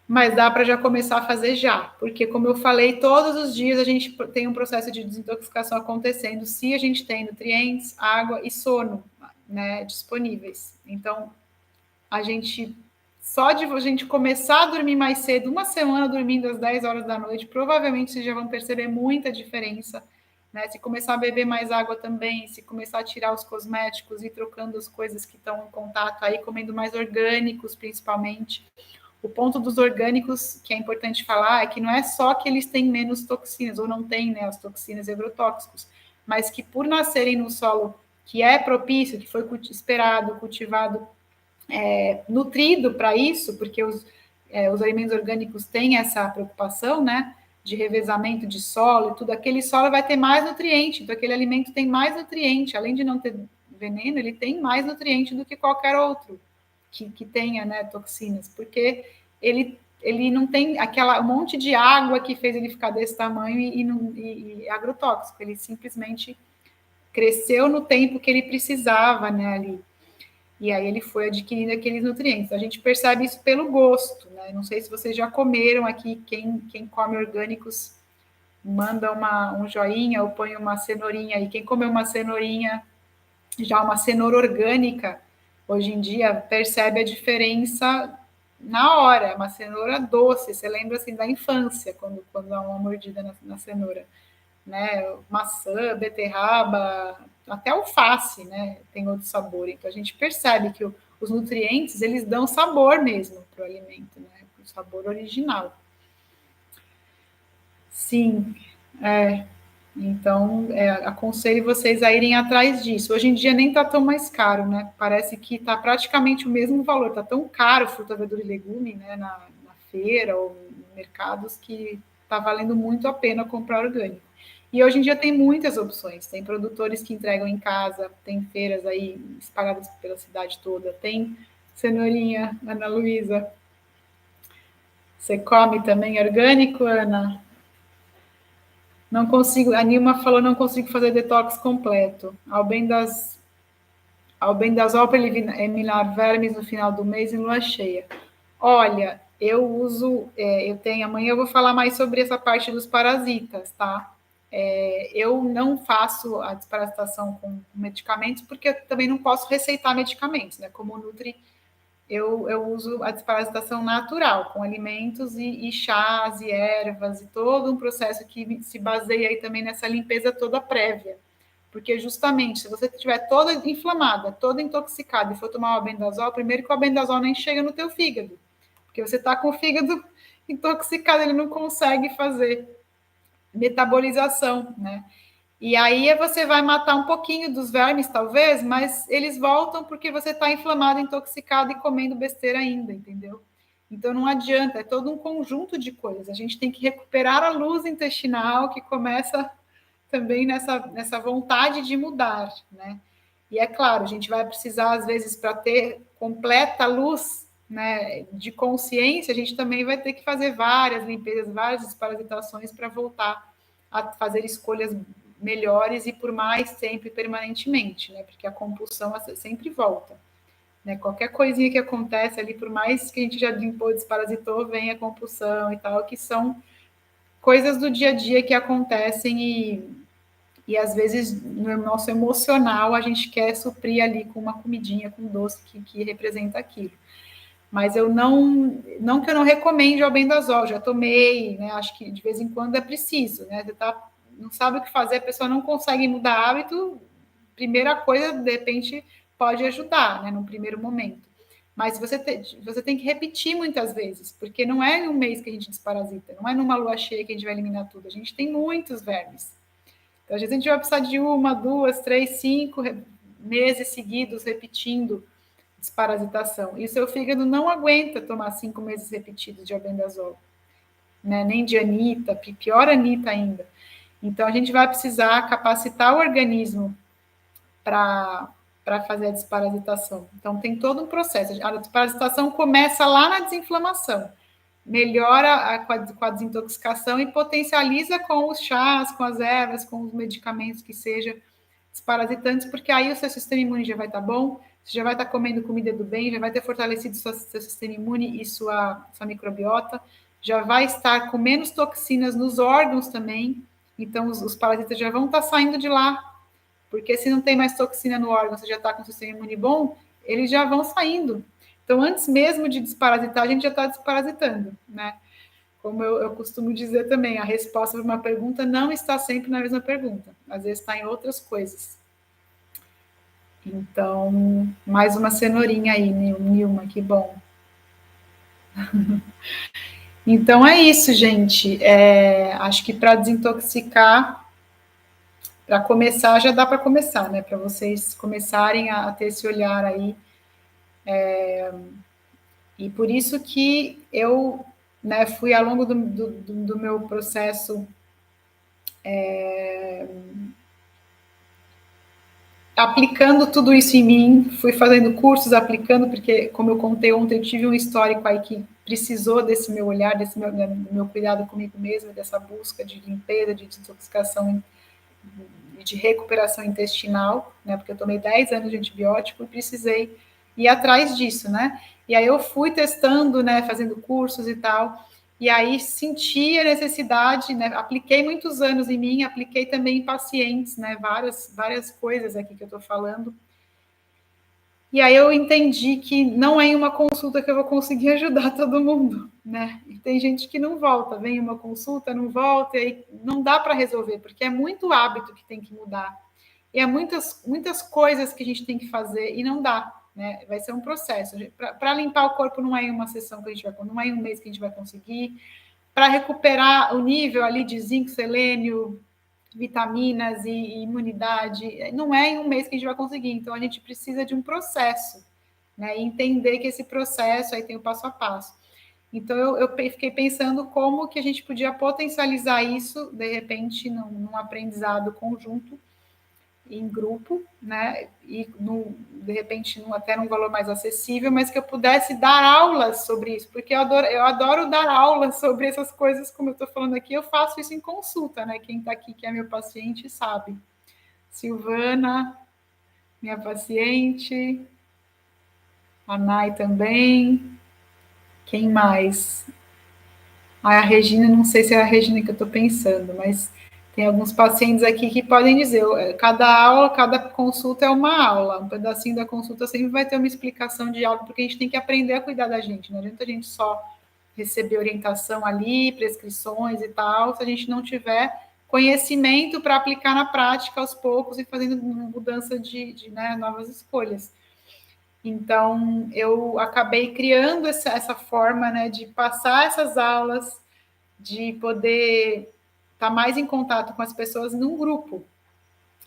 mas dá para já começar a fazer já, porque como eu falei, todos os dias a gente tem um processo de desintoxicação acontecendo se a gente tem nutrientes, água e sono, né, disponíveis. Então, só de a gente começar a dormir mais cedo, uma semana dormindo às 10 horas da noite, provavelmente vocês já vão perceber muita diferença, né? Se começar a beber mais água também, se começar a tirar os cosméticos e trocando as coisas que estão em contato aí, comendo mais orgânicos, principalmente. O ponto dos orgânicos, que é importante falar, é que não é só que eles têm menos toxinas, ou não têm, né, as toxinas e agrotóxicos, mas que por nascerem no solo que é propício, que foi esperado, cultivado, nutrido para isso, porque os alimentos orgânicos têm essa preocupação, né, de revezamento de solo e tudo, aquele solo vai ter mais nutriente, então aquele alimento tem mais nutriente, além de não ter veneno, ele tem mais nutriente do que qualquer outro que tenha, né, toxinas, porque ele não tem um monte de água que fez ele ficar desse tamanho e agrotóxico, ele simplesmente cresceu no tempo que ele precisava, né, ali. E aí ele foi adquirindo aqueles nutrientes. A gente percebe isso pelo gosto, né? Não sei se vocês já comeram aqui, quem come orgânicos manda um joinha ou põe uma cenourinha aí. Quem comeu uma cenourinha, já uma cenoura orgânica, hoje em dia percebe a diferença na hora. Uma cenoura doce, você lembra assim da infância, quando dá uma mordida na cenoura, né? Maçã, beterraba, até alface, né? Tem outro sabor. Então a gente percebe que os nutrientes eles dão sabor mesmo para o alimento, né? O sabor original. Sim, Então, aconselho vocês a irem atrás disso. Hoje em dia nem está tão mais caro, né? Parece que está praticamente o mesmo valor. Está tão caro fruta, verdura e legume, né? Na feira ou em mercados que está valendo muito a pena comprar orgânico. E hoje em dia tem muitas opções. Tem produtores que entregam em casa, tem feiras aí espalhadas pela cidade toda. Tem cenourinha, Ana Luísa. Você come também orgânico, Ana? Não consigo, a Nilma falou, não consigo fazer detox completo. Albendazol para eliminar vermes no final do mês em lua cheia. Olha, eu uso, eu tenho, amanhã eu vou falar mais sobre essa parte dos parasitas, tá? Eu não faço a desparasitação com medicamentos, porque eu também não posso receitar medicamentos, né? Como o Nutri, eu uso a desparasitação natural, com alimentos e chás e ervas e todo um processo que se baseia aí também nessa limpeza toda prévia. Porque justamente, se você estiver toda inflamada, toda intoxicada e for tomar o albendazol, primeiro que o albendazol nem chega no teu fígado, porque você está com o fígado intoxicado, ele não consegue fazer metabolização, né? E aí você vai matar um pouquinho dos vermes, talvez, mas eles voltam porque você está inflamado, intoxicado e comendo besteira ainda, entendeu? Então não adianta, é todo um conjunto de coisas. A gente tem que recuperar a luz intestinal que começa também nessa vontade de mudar, né? E é claro, a gente vai precisar, às vezes, para ter completa luz, né, de consciência, a gente também vai ter que fazer várias limpezas, várias desparasitações para voltar a fazer escolhas melhores e por mais tempo e permanentemente, né? Porque a compulsão sempre volta. Né? Qualquer coisinha que acontece ali, por mais que a gente já limpou, desparasitou, vem a compulsão e tal, que são coisas do dia a dia que acontecem e às vezes no nosso emocional a gente quer suprir ali com uma comidinha, com um doce que representa aquilo. Mas eu não que eu não recomende o albendazol, já tomei, né? Acho que de vez em quando é preciso, né? Você não sabe o que fazer, a pessoa não consegue mudar hábito, primeira coisa, de repente, pode ajudar, né? Num primeiro momento. Mas você tem que repetir muitas vezes, porque não é em um mês que a gente desparasita, não é numa lua cheia que a gente vai eliminar tudo. A gente tem muitos vermes. Então, às vezes a gente vai precisar de 1, 2, 3, 5 meses seguidos repetindo desparasitação. E o seu fígado não aguenta tomar 5 meses repetidos de albendazol, né? Nem de anita, pior anita ainda. Então, a gente vai precisar capacitar o organismo para fazer a desparasitação. Então, tem todo um processo. A desparasitação começa lá na desinflamação, melhora com a desintoxicação e potencializa com os chás, com as ervas, com os medicamentos que sejam desparasitantes, porque aí o seu sistema imune já vai estar bom, você já vai estar comendo comida do bem, já vai ter fortalecido seu sistema imune e sua microbiota, já vai estar com menos toxinas nos órgãos também, então os parasitas já vão estar saindo de lá, porque se não tem mais toxina no órgão, você já está com o sistema imune bom, eles já vão saindo. Então, antes mesmo de desparasitar, a gente já está desparasitando, né? Como eu costumo dizer também, a resposta para uma pergunta não está sempre na mesma pergunta. Às vezes está em outras coisas. Então, mais uma cenourinha aí, Nilma, que bom. Então é isso, gente. Acho que para desintoxicar, para começar, já dá para começar, né? Para vocês começarem a ter esse olhar aí. E por isso que eu, né, fui ao longo do meu processo aplicando tudo isso em mim, fui fazendo cursos, aplicando, porque, como eu contei ontem, eu tive um histórico aí que precisou desse meu olhar, desse meu cuidado comigo mesma, dessa busca de limpeza, de desintoxicação e de recuperação intestinal, né? Porque eu tomei 10 anos de antibiótico e precisei ir atrás disso, né? E aí eu fui testando, né, fazendo cursos e tal, e aí senti a necessidade, né? Apliquei muitos anos em mim, apliquei também em pacientes, né? Várias coisas aqui que eu estou falando. E aí eu entendi que não é em uma consulta que eu vou conseguir ajudar todo mundo, né? E tem gente que não volta, vem uma consulta, não volta, e aí não dá para resolver, porque é muito hábito que tem que mudar. E é muitas coisas que a gente tem que fazer e não dá, né? Vai ser um processo. Para limpar o corpo não é em uma sessão que a gente vai, não é em um mês que a gente vai conseguir. Para recuperar o nível ali de zinco, selênio, vitaminas e imunidade, não é em um mês que a gente vai conseguir, então a gente precisa de um processo, né? E entender que esse processo aí tem o passo a passo. Então eu fiquei pensando como que a gente podia potencializar isso, de repente, num aprendizado conjunto, em grupo, né? E de repente até num valor mais acessível, mas que eu pudesse dar aulas sobre isso, porque eu adoro dar aulas sobre essas coisas, como eu estou falando aqui, eu faço isso em consulta, né? Quem está aqui, que é meu paciente, sabe. Silvana, minha paciente, a Nai também. Quem mais? A Regina, não sei se é a Regina que eu estou pensando, mas tem alguns pacientes aqui que podem dizer, cada aula, cada consulta é uma aula, um pedacinho da consulta sempre vai ter uma explicação de algo, porque a gente tem que aprender a cuidar da gente, não adianta a gente só receber orientação ali, prescrições e tal, se a gente não tiver conhecimento para aplicar na prática aos poucos e fazendo mudança de né, novas escolhas. Então, eu acabei criando essa forma, né, de passar essas aulas, de poder estar mais em contato com as pessoas num grupo.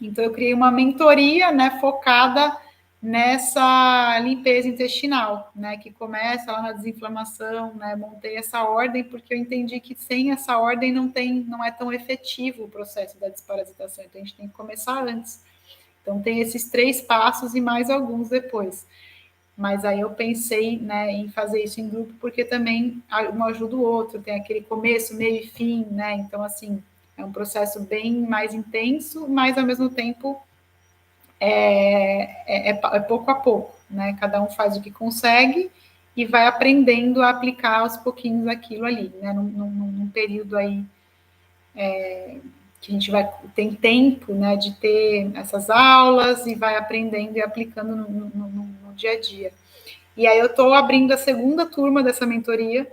Então, eu criei uma mentoria, né, focada nessa limpeza intestinal, né, que começa lá na desinflamação, né, montei essa ordem porque eu entendi que sem essa ordem não é tão efetivo o processo da desparasitação, então a gente tem que começar antes. Então, tem esses 3 passos e mais alguns depois. Mas aí eu pensei, né, em fazer isso em grupo, porque também um ajuda o outro, tem aquele começo, meio e fim, né? Então, assim, é um processo bem mais intenso, mas ao mesmo tempo é pouco a pouco, né? Cada um faz o que consegue e vai aprendendo a aplicar aos pouquinhos aquilo ali, né? Num período aí que a gente tem tempo, né, de ter essas aulas e vai aprendendo e aplicando no dia a dia. E aí eu estou abrindo a segunda turma dessa mentoria,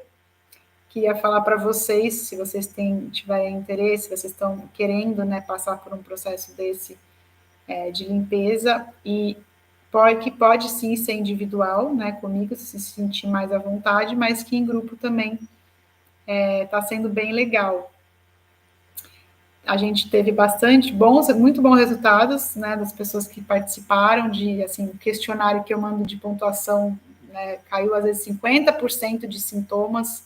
que ia falar para vocês, se vocês tiverem interesse, se vocês estão querendo, né, passar por um processo desse de limpeza, e que pode sim ser individual, né, comigo, se sentir mais à vontade, mas que em grupo também está sendo bem legal. A gente teve muito bons resultados, né, das pessoas que participaram assim, o questionário que eu mando de pontuação, né, caiu às vezes 50% de sintomas,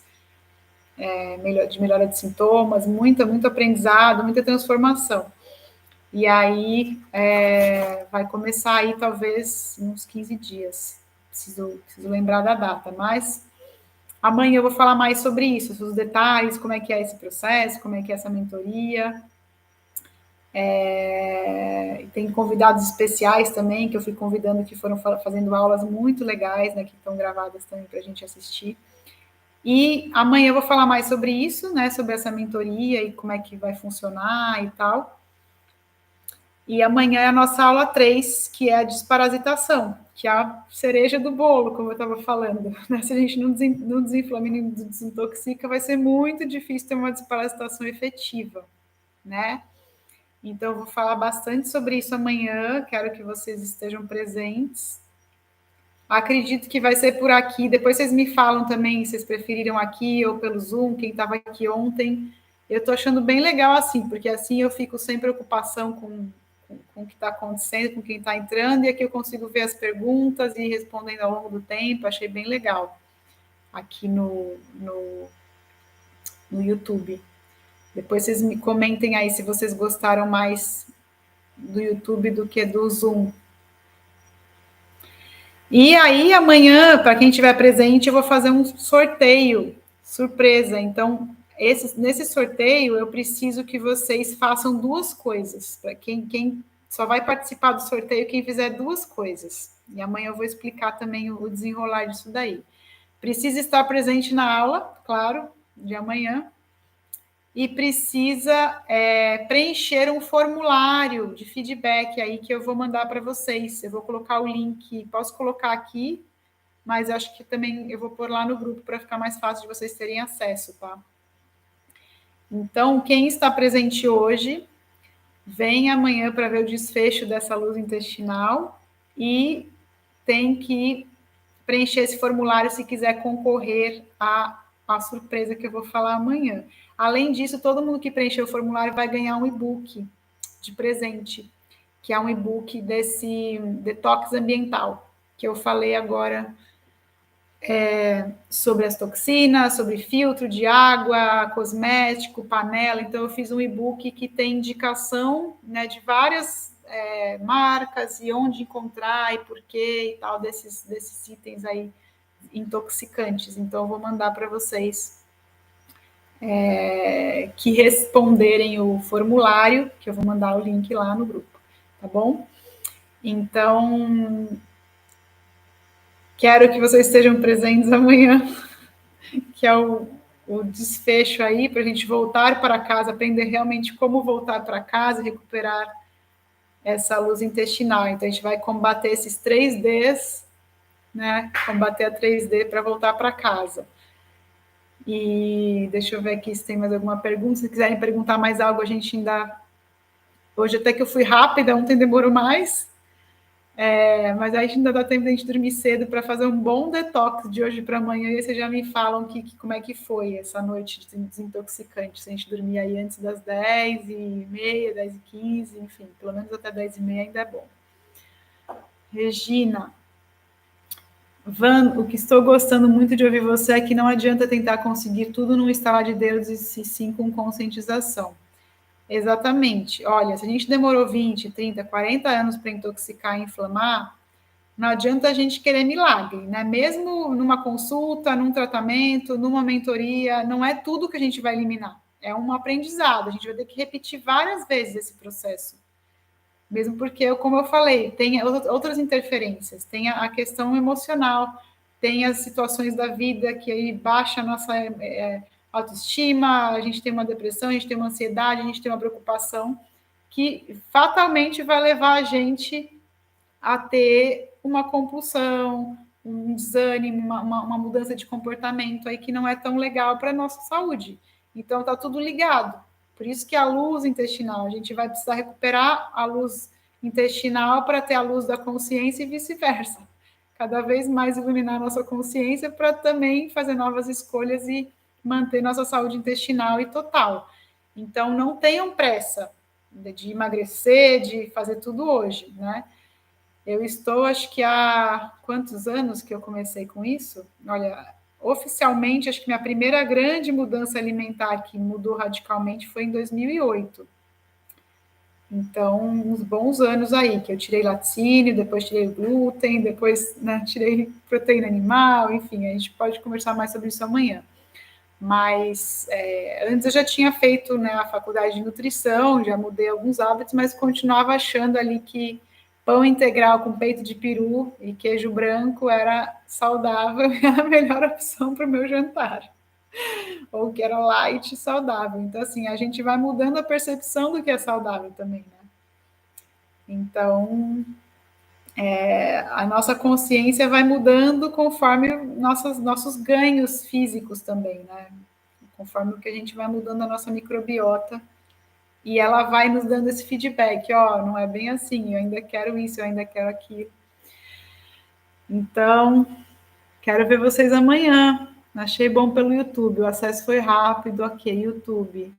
de melhora de sintomas, muito aprendizado, muita transformação. E aí vai começar aí talvez uns 15 dias. Preciso lembrar da data, mas amanhã eu vou falar mais sobre isso, sobre os detalhes, como é que é esse processo, como é que é essa mentoria. Tem convidados especiais também, que eu fui convidando, que foram fazendo aulas muito legais, né, que estão gravadas também para a gente assistir. E amanhã eu vou falar mais sobre isso, né, sobre essa mentoria e como é que vai funcionar e tal. E amanhã é a nossa aula 3, que é a desparasitação, que é a cereja do bolo, como eu estava falando. Né? Se a gente não desinflama e não desintoxica, vai ser muito difícil ter uma desparasitação efetiva, né? Então, eu vou falar bastante sobre isso amanhã, quero que vocês estejam presentes. Acredito que vai ser por aqui, depois vocês me falam também se vocês preferiram aqui ou pelo Zoom, quem estava aqui ontem. Eu estou achando bem legal assim, porque assim eu fico sem preocupação com o que está acontecendo, com quem está entrando, e aqui eu consigo ver as perguntas e ir respondendo ao longo do tempo, achei bem legal aqui no YouTube. Depois vocês me comentem aí se vocês gostaram mais do YouTube do que do Zoom. E aí, amanhã, para quem estiver presente, eu vou fazer um sorteio surpresa. Então, nesse sorteio, eu preciso que vocês façam 2 coisas. Para quem só vai participar do sorteio, quem fizer 2 coisas. E amanhã eu vou explicar também o desenrolar disso daí. Precisa estar presente na aula, claro, de amanhã. E precisa preencher um formulário de feedback aí que eu vou mandar para vocês. Eu vou colocar o link, posso colocar aqui, mas acho que também eu vou pôr lá no grupo para ficar mais fácil de vocês terem acesso, tá? Então, quem está presente hoje, vem amanhã para ver o desfecho dessa luz intestinal e tem que preencher esse formulário se quiser concorrer à surpresa que eu vou falar amanhã. Além disso, todo mundo que preencher o formulário vai ganhar um e-book, de presente, que é um e-book desse detox ambiental, que eu falei agora sobre as toxinas, sobre filtro de água, cosmético, panela. Então, eu fiz um e-book que tem indicação, né, de várias marcas e onde encontrar e porquê e tal, desses itens aí intoxicantes. Então, eu vou mandar para vocês que responderem o formulário, que eu vou mandar o link lá no grupo, tá bom? Então, quero que vocês estejam presentes amanhã, que é o desfecho aí, para a gente voltar para casa, aprender realmente como voltar para casa e recuperar essa luz intestinal. Então, a gente vai combater esses 3Ds, né? Combater a 3D para voltar para casa. E deixa eu ver aqui se tem mais alguma pergunta. Se quiserem perguntar mais algo, a gente ainda. Hoje, até que eu fui rápida, ontem demorou mais. Mas aí ainda dá tempo de a gente dormir cedo para fazer um bom detox de hoje para amanhã. E vocês já me falam como é que foi essa noite desintoxicante. Se a gente dormir aí antes das 10h30, 10h15, enfim, pelo menos até 10h30 ainda é bom. Regina. Van, o que estou gostando muito de ouvir você é que não adianta tentar conseguir tudo num estalar de dedos e sim com conscientização. Exatamente. Olha, se a gente demorou 20, 30, 40 anos para intoxicar e inflamar, não adianta a gente querer milagre, né? Mesmo numa consulta, num tratamento, numa mentoria, não é tudo que a gente vai eliminar. É um aprendizado. A gente vai ter que repetir várias vezes esse processo. Mesmo porque, como eu falei, tem outras interferências. Tem a questão emocional, tem as situações da vida que aí baixa a nossa autoestima, a gente tem uma depressão, a gente tem uma ansiedade, a gente tem uma preocupação que fatalmente vai levar a gente a ter uma compulsão, um desânimo, uma mudança de comportamento aí que não é tão legal para a nossa saúde. Então, está tudo ligado. Por isso que a luz intestinal, a gente vai precisar recuperar a luz intestinal para ter a luz da consciência e vice-versa. Cada vez mais iluminar nossa consciência para também fazer novas escolhas e manter nossa saúde intestinal e total. Então, não tenham pressa de emagrecer, de fazer tudo hoje, né? Eu estou, acho que há quantos anos que eu comecei com isso? Olha, oficialmente, acho que minha primeira grande mudança alimentar que mudou radicalmente foi em 2008. Então, uns bons anos aí, que eu tirei laticínio, depois tirei glúten, depois tirei proteína animal, enfim, a gente pode conversar mais sobre isso amanhã. Mas antes eu já tinha feito a faculdade de nutrição, já mudei alguns hábitos, mas continuava achando ali que pão integral com peito de peru e queijo branco era saudável e era a melhor opção para o meu jantar. Ou que era light e saudável. Então, assim, a gente vai mudando a percepção do que é saudável também, né? Então, a nossa consciência vai mudando conforme nossos ganhos físicos também, né? Conforme o que a gente vai mudando a nossa microbiota. E ela vai nos dando esse feedback, não é bem assim, eu ainda quero isso, eu ainda quero aquilo. Então, quero ver vocês amanhã. Achei bom pelo YouTube, o acesso foi rápido, ok, YouTube.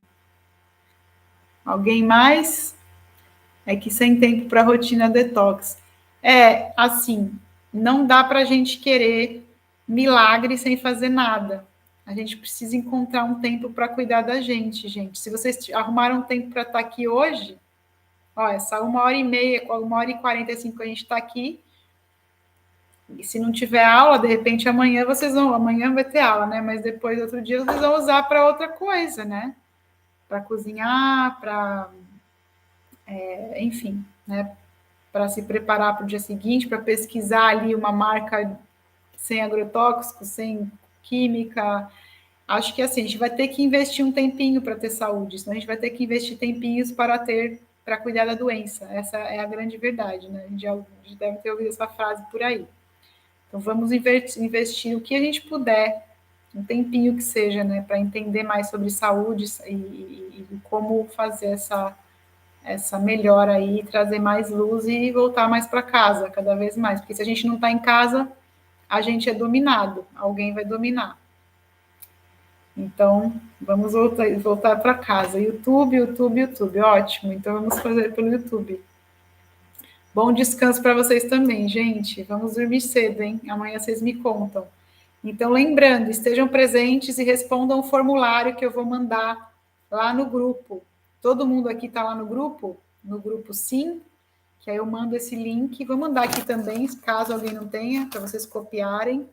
Alguém mais? É que sem tempo para rotina detox. Assim, não dá para a gente querer milagre sem fazer nada. A gente precisa encontrar um tempo para cuidar da gente, gente. Se vocês arrumaram um tempo para estar aqui hoje, essa 1h30, 1h45 que a gente está aqui, e se não tiver aula, de repente amanhã vai ter aula, né? Mas depois, outro dia, vocês vão usar para outra coisa, né? Para cozinhar, enfim, né? Para se preparar para o dia seguinte, para pesquisar ali uma marca sem agrotóxico, sem química. Acho que assim, a gente vai ter que investir um tempinho para ter saúde, senão a gente vai ter que investir tempinhos para cuidar da doença. Essa é a grande verdade, né? A gente já deve ter ouvido essa frase por aí. Então, vamos investir o que a gente puder, um tempinho que seja, né, para entender mais sobre saúde e como fazer essa melhora aí, trazer mais luz e voltar mais para casa, cada vez mais. Porque se a gente não está em casa, a gente é dominado, alguém vai dominar. Então, vamos voltar para casa. YouTube, ótimo. Então, vamos fazer pelo YouTube. Bom descanso para vocês também, gente. Vamos dormir cedo, hein? Amanhã vocês me contam. Então, lembrando, estejam presentes e respondam o formulário que eu vou mandar lá no grupo. Todo mundo aqui está lá no grupo? No grupo sim, que aí eu mando esse link. Vou mandar aqui também, caso alguém não tenha, para vocês copiarem.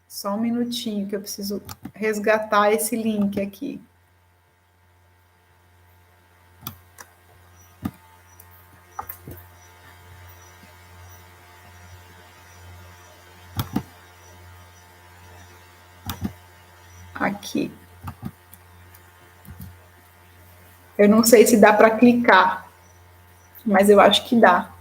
Só um minutinho que eu preciso resgatar esse link aqui. Aqui. Eu não sei se dá para clicar, mas eu acho que dá.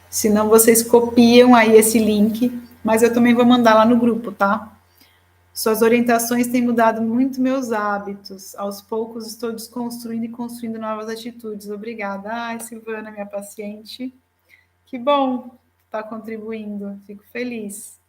Se não, vocês copiam aí esse link, mas eu também vou mandar lá no grupo, tá? Suas orientações têm mudado muito meus hábitos. Aos poucos estou desconstruindo e construindo novas atitudes. Obrigada. Ai, Silvana, minha paciente. Que bom estar contribuindo. Fico feliz.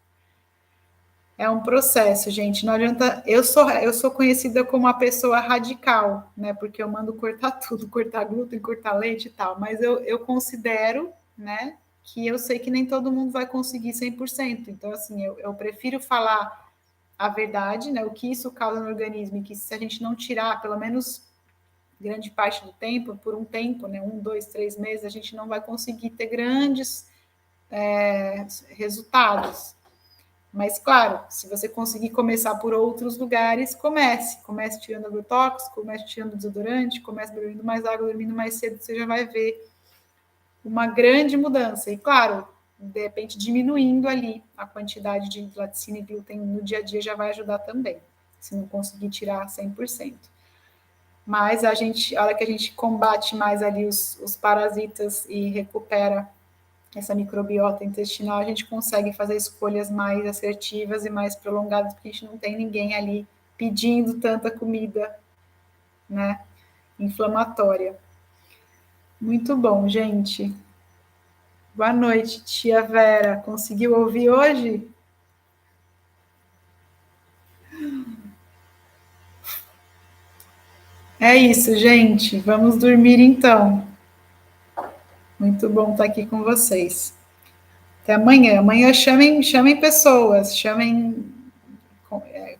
É um processo, gente. Não adianta. Eu sou conhecida como uma pessoa radical, né? Porque eu mando cortar tudo, cortar glúten, cortar leite e tal. Mas eu considero, né? Que eu sei que nem todo mundo vai conseguir 100%. Então, assim, eu prefiro falar a verdade, né? O que isso causa no organismo e que se a gente não tirar, pelo menos grande parte do tempo, por um tempo, né? 1, 2, 3 meses, a gente não vai conseguir ter grandes resultados. Mas, claro, se você conseguir começar por outros lugares, comece tirando agrotóxico, comece tirando desodorante, comece bebendo mais água, dormindo mais cedo, você já vai ver uma grande mudança. E, claro, de repente, diminuindo ali a quantidade de laticínio e glúten no dia a dia já vai ajudar também, se não conseguir tirar 100%. Mas a hora que a gente combate mais ali os parasitas e recupera essa microbiota intestinal, a gente consegue fazer escolhas mais assertivas e mais prolongadas, porque a gente não tem ninguém ali pedindo tanta comida, né, inflamatória. Muito bom, gente. Boa noite, tia Vera. Conseguiu ouvir hoje? É isso, gente. Vamos dormir então. Muito bom estar aqui com vocês. Até amanhã. Amanhã chamem pessoas,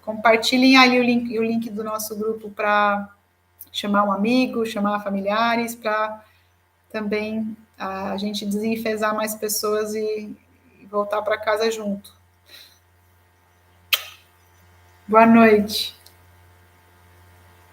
compartilhem ali o link do nosso grupo para chamar um amigo, chamar familiares, para também a gente desenfesar mais pessoas e voltar para casa junto. Boa noite.